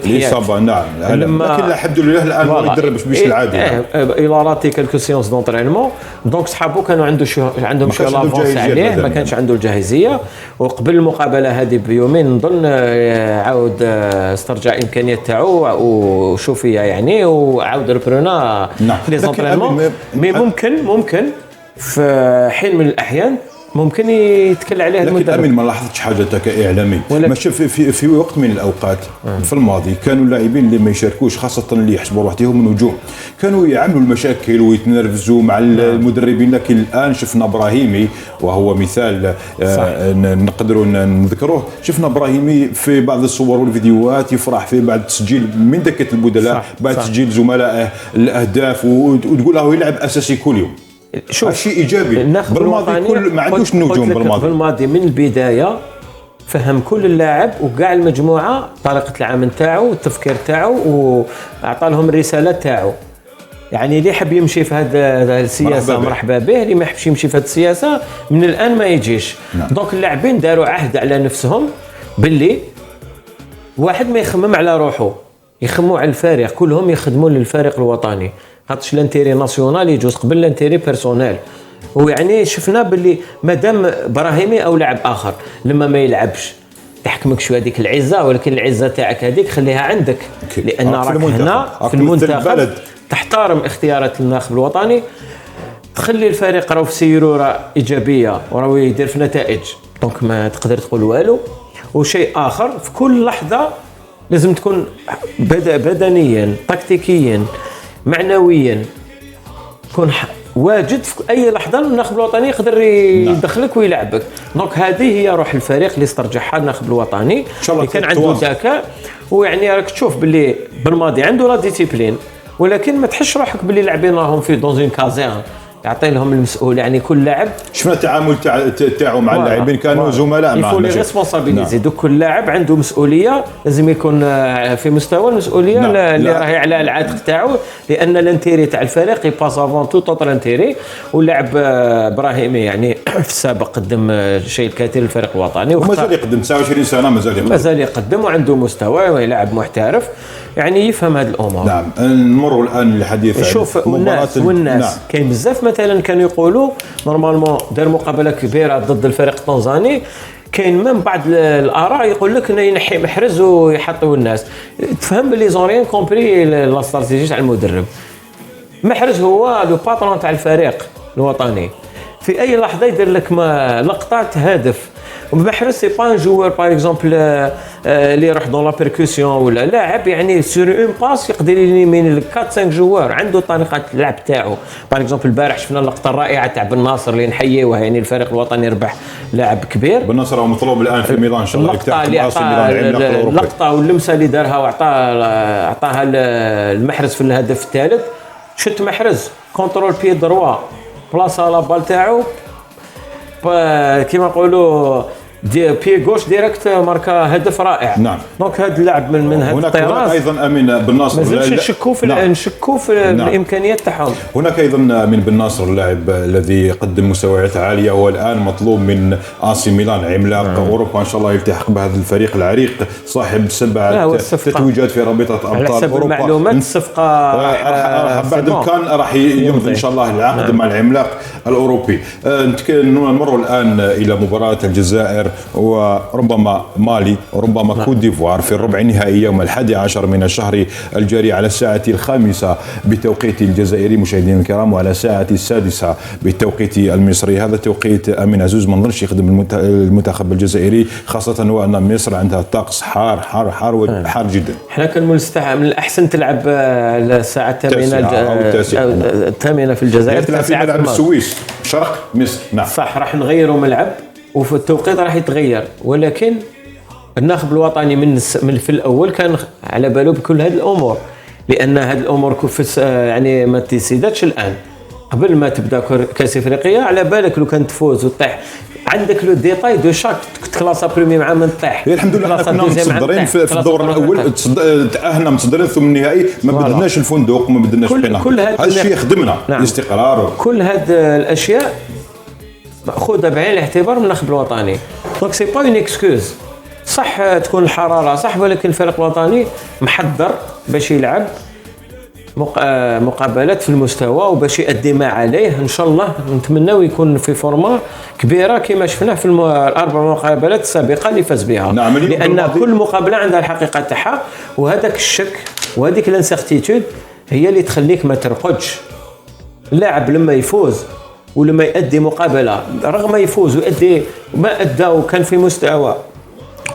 الاصابه. نعم، لكن الحمد لله الان يدرب باش يلعب. الى راتي كالكو سيونس دونترينمون، دونك صحابو كانوا عندهم شويه لافونس عليه، ما كانش عنده الجاهزيه. وقبل المقابله هذه بيومين نظن عاود استرجع الامكانيات تاعو وشوفيه يعني، وعاود ربرونا في لي زونطرينمون. مي ممكن في حين من الاحيان ممكن يتكل عليه المدرب. لكن أمين ما لاحظتش حاجه كاعلامي، ما شوف في وقت من الاوقات في الماضي كانوا اللاعبين اللي ما يشاركوش، خاصه اللي يحسبوا روحهم نجوم، كانوا يعملوا المشاكل ويتنرفزوا مع المدربين. لكن الان شفنا إبراهيمي وهو مثال نقدروا نذكروه. شفنا إبراهيمي في بعض الصور والفيديوهات يفرح في بعد تسجيل من دكه البدلاء، بعد تسجيل زملائه الاهداف، وتقول له يلعب اساسي كل يوم. شوف شيء ايجابي. بالماضي كل ما عندوش نجوم. بالماضي من البدايه فهم كل اللاعب وكاع المجموعه طريقه العمل تاعو والتفكير تاعو، واعطى لهم الرساله تاعو. يعني اللي يحب يمشي في هذه السياسه مرحبا به، اللي ما يحبش يمشي في هذه السياسه من الان ما يجيش. دونك اللاعبين داروا عهد على نفسهم باللي واحد ما يخمم على روحه، يخموا على الفريق، كلهم يخدموا للفريق الوطني، خاطش لانتيري ناسيونال يجوز قبل لانتيري بيرسونيل. ويعني شفنا باللي مادام إبراهيمي او لاعب اخر لما ما يلعبش تحكمك شو هذيك العزه، ولكن العزه تاعك هذيك خليها عندك، لان راك هنا في المنتخب تحترم اختيارات الناخب الوطني، تخلي الفريق راهو في سيروره ايجابيه وراهو يدير في نتائج، دونك ما تقدر تقول والو. وشيء اخر في كل لحظه لازم تكون بدنيا تكتيكيا معنويا كون واجد في اي لحظه. الناخب الوطني يقدر يدخلك ويلعبك. دونك هذه هي روح الفريق اللي استرجعها الناخب الوطني، اللي كان عنده ذكاء. ويعني راك تشوف باللي بالماضي عنده لا ديسيبلين، ولكن ما تحش روحك باللي لاعبين راهم في دونزين كازير يعطي لهم المسؤول. يعني كل لاعب شفنا التعامل تاعو مع اللاعبين كانوا زملاء معه. يفول ريسبونسابيليزي. دوك كل لاعب عنده مسؤوليه، لازم يكون في مستوى المسؤوليه اللي راهي على العاتق تاعو، لان الانتيري تاع الفريق يباس افون تو توتال انتيري. واللاعب إبراهيمي يعني في السابق قدم شيء كثير للفريق الوطني، ومازال يقدم 29 سنه، مازال يقدم وعنده مستوى ويلعب محترف، يعني يفهم هذه الامور. نعم. نمر الان للحديث. شوف والناس كاين بزاف مثلا كانوا يقولوا نورمالمون دار مقابله كبيره ضد الفريق التنزاني، كاين من بعض الاراء يقول لك انه ينحي محرز ويحطوا الناس. تفهم بلي زورين كومبري لا استراتيجيه تاع المدرب. محرز هو لو باترون تاع الفريق الوطني، في اي لحظه يدير لك لقطه هدف محرز سي با ان جوور باغ اكزومبل اللي يروح دون لا بيركوسيون ولا لاعب يعني سور اون باس يقدر يليمين 4 5 جوار عنده طريقه اللعب تاعو. باغ اكزومبل البارح شفنا اللقطه الرائعه تاع بن ناصر اللي نحييه يعني الفريق الوطني ربح لاعب كبير. بن ناصر هو مطلوب الان في ميلان ان شاء الله اللقطه واللمسه اللي دارها واعطاها المحرز في الهدف الثالث. شت محرز كونترول بي دروا بلاصه لا بال تاعو كيما نقولوا بي غوش ديريكت ماركا هدف رائع. نعم. دونك هذا اللعب من هذا الطراز هناك ايضا امين بن ناصر نشكوا في الامكانيات تاعهم. هناك ايضا امين بن ناصر اللاعب الذي قدم مستويات عاليه والان مطلوب من AC ميلان عملاق اوروبا ان شاء الله يلتحق بهذا الفريق العريق صاحب 7 تتويجات في رابطه ابطال اوروبا. المعلومات الصفقه بعد كان راح يمضي ان شاء الله العقد مع العملاق الاوروبي. نمر الان الى مباراه الجزائر وربما مالي وربما كوت ديفوار في الربع النهائي يوم 11 من الشهر الجاري على الساعة 5 بالتوقيت الجزائري مشاهدينا الكرام، وعلى الساعة 6 بالتوقيت المصري. هذا توقيت أمين عزوز ما نظنش يخدم المنتخب الجزائري، خاصة وأن مصر عندها طقس حار حار حار وحار جدا. احنا كان من الأحسن تلعب الساعة 8 في الجزائر، تلعب في ملعب السويس شرق مصر. نعم صح، راح نغيروا ملعب وفي التوقيت راح يتغير، ولكن الناخب الوطني من في الاول كان على باله بكل هذه الامور، لان هذه الامور يعني ما تسيداتش الان. قبل ما تبدا كاس افريقيا على بالك لو كان تفوز وتطيح عندك لو ديتاي دو شاك كلاسا بريمي مع من طيح. الحمد لله احنا كنا متصدرين في الدور الاول، تاهلنا متصدرين ثم النهائي ما بدلناش الفندق وما بدلناش كل هذا الشيء خدمنا. نعم. الاستقرار كل هذه الاشياء مأخوذة بعين الاعتبار من النخب الوطني. دونك سي با اون اكسكوز. صح تكون الحرارة صح، ولكن الفريق الوطني محضر باش يلعب مقابلات في المستوى وباش يؤدي ما عليه. ان شاء الله نتمناو يكون في فورما كبيرة كما شفناه في الاربع مقابلات السابقة اللي فاز بها. نعم. لان كل مقابلة عندها الحقيقة تاعها، وهذاك الشك وهذيك الانسيرتيتود هي اللي تخليك ما ترقدش. اللاعب لما يفوز ولما يؤدي مقابله رغم يفوز ويؤدي ما ادى وكان في مستوى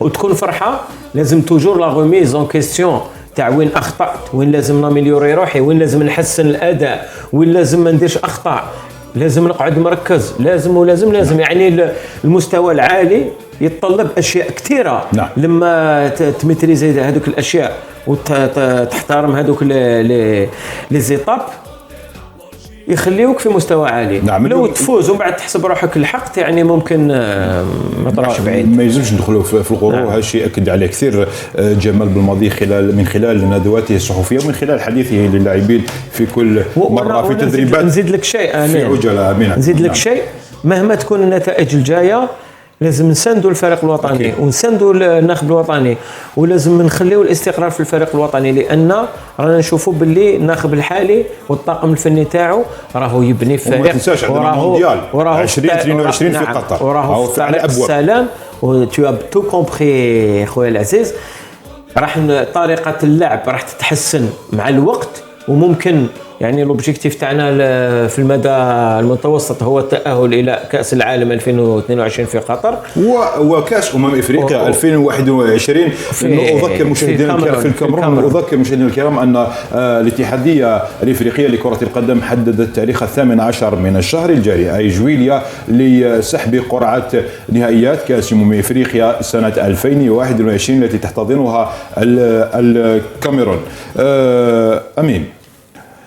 وتكون فرحه، لازم توجور لا غوميز اون كيستيون تاع وين اخطات، وين لازم ناميليوري روحي، وين لازم نحسن الاداء، وين لازم ما نديرش اخطاء، لازم نقعد مركز، لازم يعني المستوى العالي يتطلب اشياء كثيره. نعم. لما تميتريزي هذوك الاشياء وتحترم هذوك لي زيتاب يخليوك في مستوى عالي. نعم. لو تفوز ومن بعد تحسب روحك لحقت يعني ممكن ما تروحش بعيد. ما يلزمش ندخلوا في الغرور. نعم. هذا الشيء اكد عليه كثير جمال بالماضي من خلال ندواته الصحفيه ومن خلال حديثه للاعبين في كل مره في تدريبات. نزيد لك شيء في عجله امين. نزيد لك شيء، مهما تكون النتائج الجايه لازم نساندوا الفريق الوطني ونساندوا الناخب الوطني، ولازم نخليوا الاستقرار في الفريق الوطني، لان رانا نشوفوا باللي الناخب الحالي والطاقم الفني تاعو راهو يبني فريق. وما تنساش عندنا مونديال 2022 في قطر وراهو في طريق السلام. وتو اب تو كومبري خويا العزيز، راح طريقه اللعب راح تتحسن مع الوقت، وممكن يعني لوبجيكتيف تاعنا في المدى المتوسط هو التأهل إلى كأس العالم 2022 في قطر وكأس افريقيا 2021. اذكر مشاهدينا الكرام في الكاميرون، اذكر مشاهدينا الكرام ان الاتحاديه الافريقيه لكره القدم حددت تاريخ 18 من الشهر الجاري اي جويليا لسحب قرعه نهائيات كأس افريقيا سنه 2021 التي تحتضنها الكاميرون. امين،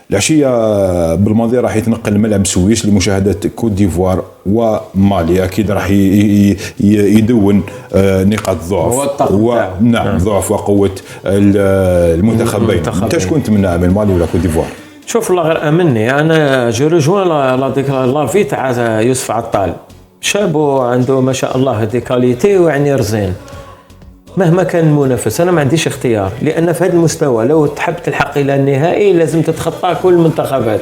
العشية بالماضي راح يتنقل الملعب السويس لمشاهدة كوت ديفوار ومالي، أكيد راح يدون نقاط ضعف نعم ضعف وقوة المنتخبين. أنت شكون تمنى من مالي ولا كوت ديفوار؟ شوف الله غير أمني، أنا جو رجوان لا في تاع يوسف عطال، شاب وعنده ما شاء الله دي كاليتي ويعني رزين. مهما كان المنافس انا ما عنديش اختيار، لان في هذا المستوى لو تحب تلحق الى النهائي لازم تتخطى كل المنتخبات.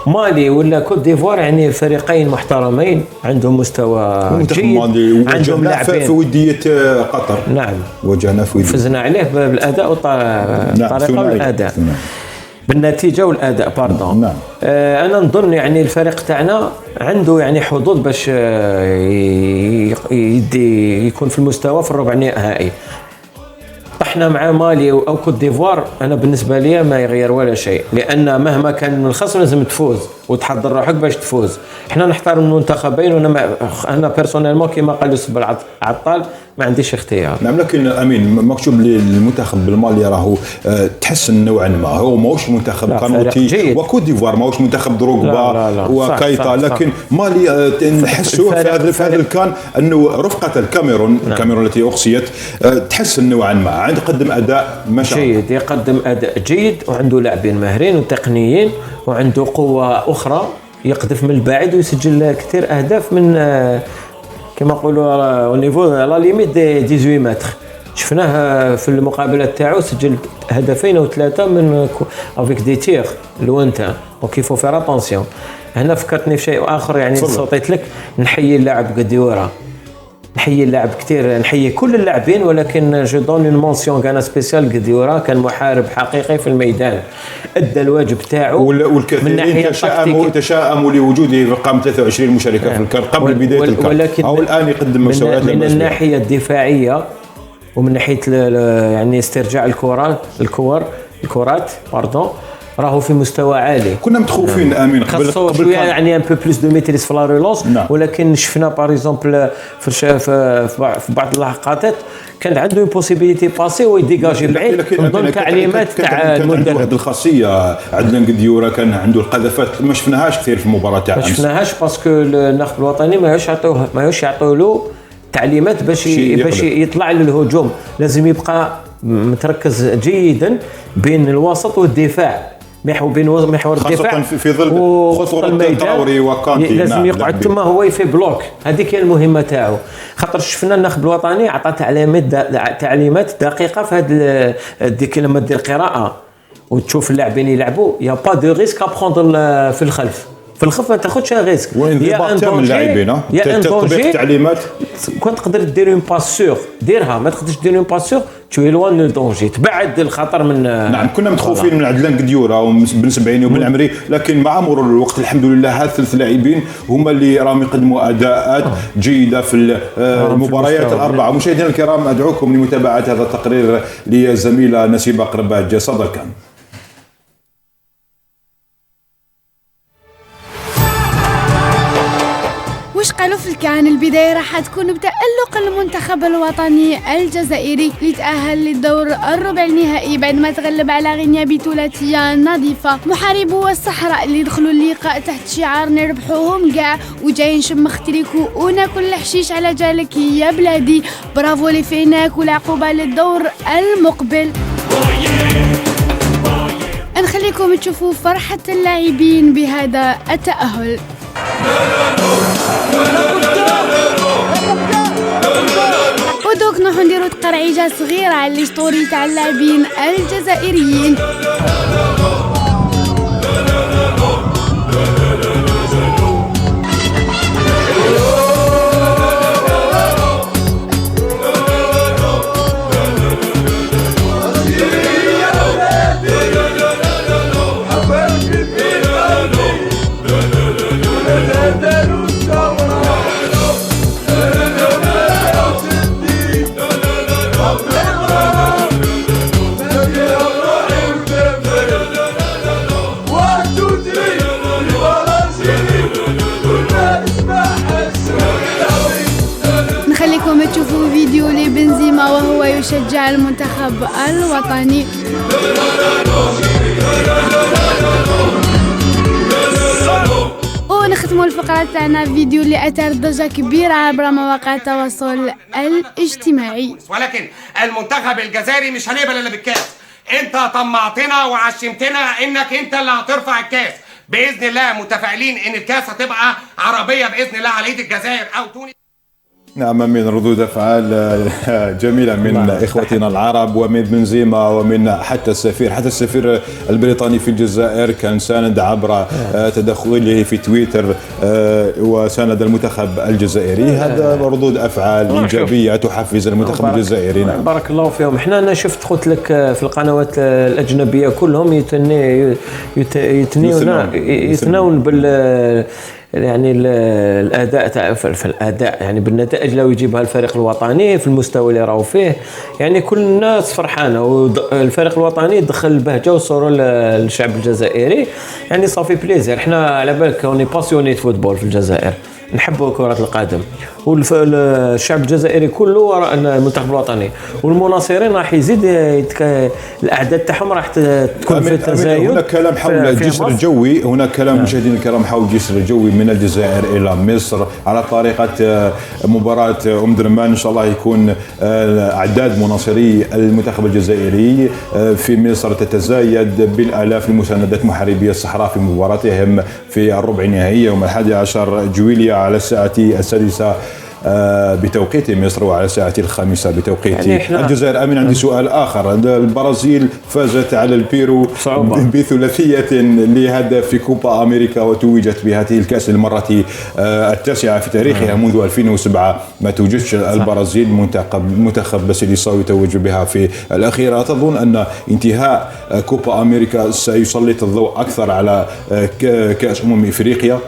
مالي ولا كوت ديفوار يعني فريقين محترمين عندهم مستوى جيد، عندهم لاعبين في وديه قطر. نعم وجهنا في وديه فزنا عليه بالاداء والطريقه والاداء. بالنتيجه والاداء باردون. نعم. انا نظن يعني الفريق تاعنا عنده يعني حظوظ باش يكون في المستوى في الربع النهائي. طحنا مع مالي او كوت ديفوار، انا بالنسبه لي ما يغير ولا شيء، لان مهما كان من الخصم لازم تفوز وتحضر روحك باش تفوز. احنا نحترم المنتخبين، انا بيرسونيلمون كما قال يوسف عطال ما عنديش اختيار. نعم، لكن امين مكتوب لي المنتخب المالي راهو تحسن نوعا ما، هو ماهوش منتخب قنوتي، وكوت ديفوار ماهوش منتخب دروغبا وكايتا، لكن مالي نحسوا في هذا الكان انه رفقه الكاميرون التي اقصيت تحسن نوعا ما، عنده قدم اداء ما شاء الله جيد، يقدم اداء جيد وعنده لاعبين ماهرين وتقنيين وعنده قوه اخرى، يقذف من البعيد ويسجل كثير اهداف من كما نقولوا او نيفو لا ليميت دي 18 متر. شفناه في المقابلات تاعو سجل هدفين او ثلاثه من افيك دي تير لوانتان، دونك يفو فير اتونسيون. هنا فكرتني في شيء اخر يعني صوتيت لك، نحيي اللاعب قديورا، نحيي اللاعب كثير، نحيي كل اللاعبين، ولكن جو دون اون مونسيون كان سبيسيال قديورا، كان محارب حقيقي في الميدان، ادى الواجب تاعو. والكثيرين تشاءموا لوجوده رقم 23 مشاركه في الكان قبل بدايه الكان، او الان يقدم مستويات من الناحيه الدفاعيه ومن ناحيه يعني استرجاع الكرات راهو في مستوى عالي. كنا متخوفين امين قبل شويه يعني ان بو بلوس دو ميتريس في لا ريلونس، ولكن شفنا باغ اكزومبل في بعض اللحظات كان عنده اون بوسيبيليتي باسي ويديجاجي بعيد ضمن تعليمات تاع المدرب. هذه الخاصيه عدلان قديورا كان عنده القذفات ما شفناهاش كثير في المباراه تاع امس، ما شفناهاش باسكو الناخب الوطني ما يعطوه له تعليمات باش يطلع للهجوم، لازم يبقى متركز جيدا بين الوسط والدفاع، محور الدفاع في ظل خطوره تراوري وكانتي، لازم يقعد تما هو في بلوك، هذيك هي المهمه تاعو. خاطر شفنا الناخب الوطني عطى تعليمات دقيقه في هذا لما دير قراءه وتشوف اللاعبين يلعبوا، يا با دو ريسك ابروندر في الخلف ما تاخذش ريسك، وانضباط تام اللاعبين، تطبيق التعليمات. كنت تقدر دير اون باس سور ديرها، ما تقدرش دير اون باس سور تو لوان لو دونجي، تبعد الخطر من. نعم، كنا متخوفين من عدلان قديورا وبن سبعيني وبن عمري، لكن مع مرور الوقت الحمد لله هاد الثلاث لاعبين هما اللي راهم يقدموا اداءات جيده في المباريات الاربعه. مشاهدينا الكرام، ادعوكم لمتابعه هذا التقرير للزميله نسيبه قرباج صدقا. وش قالوا في الكان؟ البداية راح تكون بتألق المنتخب الوطني الجزائري لتأهل للدور الربع النهائي بعد ما تغلب على غينيا بثلاثية نظيفة. محاربو الصحراء اللي دخلوا اللقاء تحت شعار نربحوهم كاع وجاي نشمخ تريكو وناكل الحشيش على جالك يا بلادي. برافو لي فيناك والعقوبة للدور المقبل. نخليكم تشوفوا فرحة اللاعبين بهذا التأهل. ودوك نروحو نديرو تقرعيجة صغيرة على لي ستوري تاع اللاعبين الجزائريين. نخليكم تشوفوا فيديو لبنزيما وهو يشجع المنتخب الوطني. ونختموا الفقرة تاعنا فيديو اللي أثار ضجة كبيرة عبر مواقع التواصل الاجتماعي. ولكن المنتخب الجزائري مش هنقبل الا بالكاس. انت طمعتنا وعشمتنا انك انت اللي هترفع الكاس. باذن الله متفائلين ان الكاس هتبقى عربيه باذن الله على ايد الجزائر او تونس. نعم، من ردود أفعال جميلة من إخوتنا العرب ومن بنزيما ومن حتى السفير البريطاني في الجزائر كان ساند عبر تدخله في تويتر وساند المنتخب الجزائري. هذا ردود أفعال إيجابية تحفز المنتخب الجزائري. نعم. بارك الله فيهم. احنا أنا شفت قلت لك في القنوات الأجنبية كلهم يتناون بال يعني الاداء في الاداء يعني بالنتائج اللي يجيبها الفريق الوطني في المستوى اللي راهو فيه. يعني كل الناس فرحانه والفريق الوطني دخل البهجه والسرور للشعب الجزائري. يعني صافي بليزير. احنا على بالك اوني باسيونيت فوتبول في الجزائر، نحبوا كرة القدم والشعب الجزائري كله وراء المنتخب الوطني والمناصرين راح يزيد الاعداد تاعهم راح تكون في تزايد. هناك كلام حول الجسر الجوي، هناك كلام مشاهدينا الكرام حول الجسر الجوي من الجزائر الى مصر على طريقه مباراه درمان. ان شاء الله يكون اعداد مناصري المنتخب الجزائري في مصر تتزايد بالالاف لمساندة محاربي الصحراء في مباراتهم في الربع النهائي يوم 11 جويلية على الساعة 6 بتوقيت مصر وعلى الساعة 5 بتوقيت يعني الجزائر. أمين عندي سؤال آخر. البرازيل فازت على البيرو بثلاثية لهدف في كوبا أمريكا وتوجت بهذه الكأس للمرة التاسعة في تاريخها منذ 2007. ما توجدش البرازيل منتخب باسيليساو يتوج بها في الأخيرة. تظن أن انتهاء كوبا أمريكا سيسلط الضوء أكثر على كأس إفريقيا؟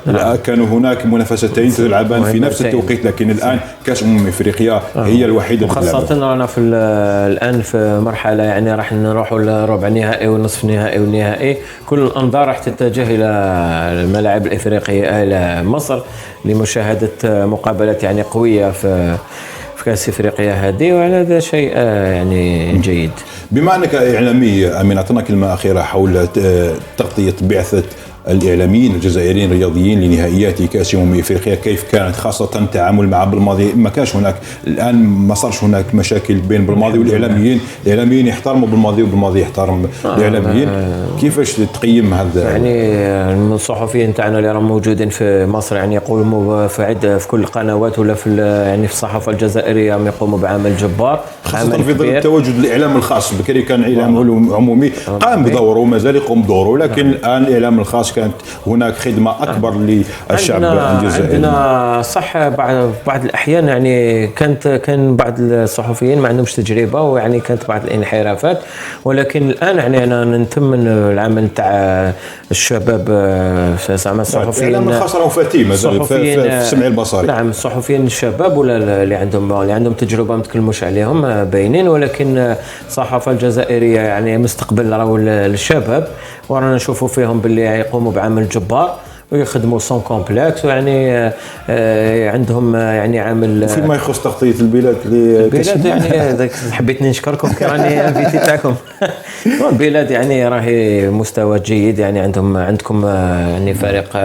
كانوا هناك منافستين تلعبان في نفس التوقيت، لكن الآن كأس إفريقيا هي الوحيدة. وخاصة رانا في الآن في مرحلة يعني راح نروحوا لربع نهائي ونصف نهائي والنهائي. كل الأنظار راح تتجه إلى الملاعب الإفريقية إلى مصر لمشاهدة مقابلات يعني قوية في كأس إفريقيا هذه، وهذا شيء يعني جيد. بما أنك إعلامي أمين، أعطنا كلمة أخيرة حول تغطية بعثة الإعلاميين الجزائريين الرياضيين لنهائيات كأس إفريقيا. كيف كانت خاصة التعامل مع بالماضي؟ ما كانش هناك الآن ما صارش هناك مشاكل بين بالماضي والإعلاميين. الإعلاميين يحترموا بالماضي والبالماضي يحترم الإعلاميين. كيفاش تقيم هذا؟ يعني الصحفيين تاعنا اللي راهم موجودين في مصر يعني يقوموا في كل القنوات ولا في يعني في الصحافة الجزائرية يقوموا بعمل جبار، خاصة في ظل تواجد الإعلام الخاص. بكري كان إعلام عمومي قام بدوره وما زال يقوم بدوره، لكن الآن الإعلام الخاص كانت هناك خدمة أكبر للشعب الجزائري. عندنا صح بعض الأحيان يعني كان بعض الصحفيين ما عندهمش تجربة ويعني كانت بعض الانحرافات، ولكن الآن يعني أنا نتمنى العمل تاع الشباب زعما الصحفيين الإعلام الخاص راهو فاتيمة في السمع البصري. نعم، الصحفيين الشباب ولا اللي عندهم تجربة ما نتكلموش عليهم باينين، ولكن الصحافة الجزائرية يعني مستقبل راهو للشباب، ورانا نشوفوا فيهم باللي يقوموا بعمل جبار ويخدموا سون كومبلكس، ويعني عندهم يعني عامل فيما يخص تغطية البلاد يعني حبيت نشكركم كراني انفيتي تاعكم. البلاد يعني راهي مستوى جيد، يعني عندكم يعني فريق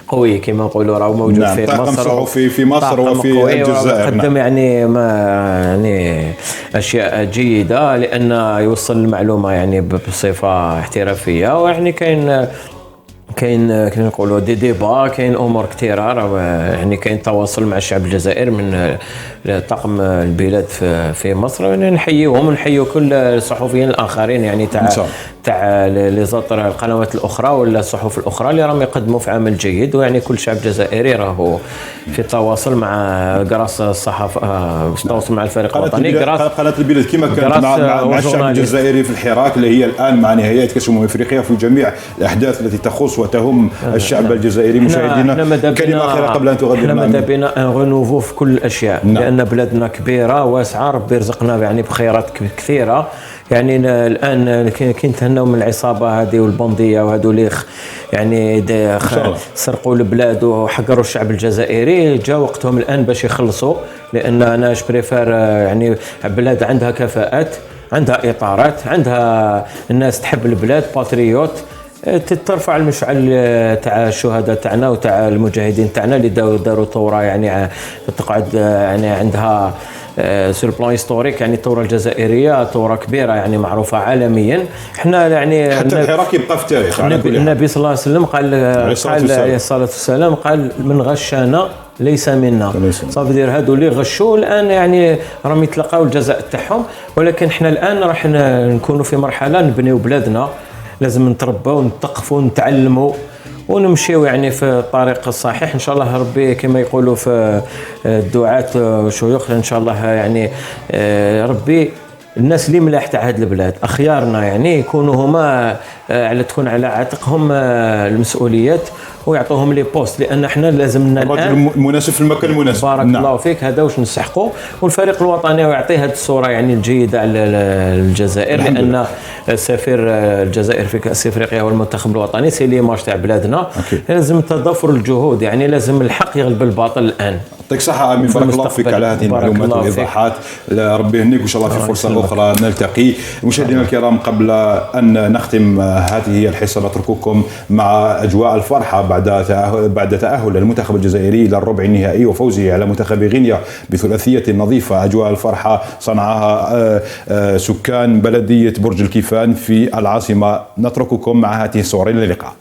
قوي كما نقولوا راهو موجود. نعم. في مصر في مصر وفي الجزائر. قدم يعني ما يعني اشياء جيدة لان يوصل المعلومة يعني بصفة احترافية، ويعني كاين نقولوا ديبا، كاين امور كثيره، يعني كاين تواصل مع الشعب الجزائري من طاقم البلاد في مصر. يعني نحييهم ونحيي كل الصحفيين الاخرين يعني تاع لي زوطر القنوات الاخرى ولا الصحف الاخرى اللي راهم يقدموا في عمل جيد. ويعني كل شعب جزائري راهو في تواصل مع قراص الصحافه، تواصل مع الفريق الوطني قناه البلاد كما كانت مع الشعب الجزائري في الحراك اللي هي الان مع نهائيات كاس افريقيا في جميع الاحداث التي تخص وتهم الشعب الجزائري. مشاهدينا كلمه اخيره قبل ان تغادر. احنا ماذا بينا ان رينوفو في كل الاشياء. نعم. لان بلادنا كبيره واسعه، ربي يرزقنا يعني بخيرات كثيره. يعني الان كي نتهناو من العصابه هذه والبنديه وهذو اللي يعني سرقوا البلاد وحقروا الشعب الجزائري، جاء وقتهم الان باش يخلصوا. لان انا بريفير يعني بلاد عندها كفاءات، عندها اطارات، عندها الناس تحب البلاد، باتريوت، ترفع المشعل تاع الشهداء تاعنا وتاع المجاهدين تاعنا اللي داروا ثوره يعني تقعد يعني عندها سور بلان هيستوريك، يعني الثوره الجزائريه ثوره كبيره يعني معروفه عالميا. احنا يعني حتى الحراك يبقى في التاريخ. النبي صلى الله عليه وسلم قال عليه الصلاه والسلام قال من غشنا ليس منا. صافي دير هادو اللي غشوا الان يعني راهم يتلقاو الجزاء تاعهم، ولكن احنا الان راح نكونوا في مرحله نبنيو بلادنا، لازم نتربوا ونثقفوا ونتعلموا ونمشيو يعني في الطريق الصحيح ان شاء الله. ربي كما يقولوا في الدعاة والشيوخ ان شاء الله يعني ربي الناس اللي ملاح تاع هذه البلاد اخيارنا يعني يكونوا هما تكون على عاتقهم المسؤوليات ويعطوهم لي بوست، لان احنا لازمنا الرجل المناسب في المكان المناسب. بارك الله فيك، هذا واش نسحقوا. والفريق الوطني يعطي هذه الصوره يعني الجيده على الجزائر، لان سفير الجزائر في كاس افريقيا والمنتخب الوطني سي ليماج تاع بلادنا. لازم تضافر الجهود، يعني لازم الحق يغلب الباطل الان. يعطيك الصحة عمي، بارك الله فيك على هذه المعلومات والإيضاحات. ربي يهنيك وإن شاء الله في فرصة أخرى نلتقي. مشاهدينا الكرام، قبل أن نختم هذه الحصة نترككم مع أجواء الفرحة بعد تأهل المنتخب الجزائري إلى الربع النهائي وفوزه على منتخب غينيا بثلاثية نظيفة. أجواء الفرحة صنعها سكان بلدية برج الكيفان في العاصمة. نترككم مع هذه الصور. إلى اللقاء.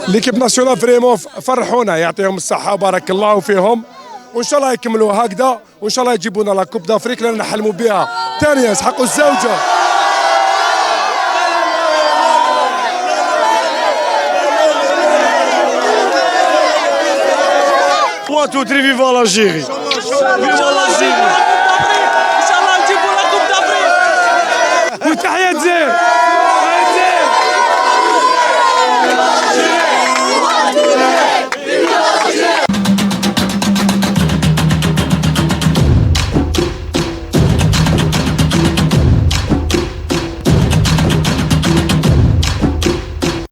ليكيب ناسيونال فريمون فرحونا، يعطيهم الصحة وبارك الله فيهم، وإن شاء الله يكملوا هكذا، وإن شاء الله يجيبونا لا كوب دافريك لأن نحلموا بها. ثانيا يسحقوا الزوجة. 1 2 3 فيفا لالجيري. فيفا لالجيري. إن شاء الله نجيبوا لا كوب دافريك. وتحية الجزائر.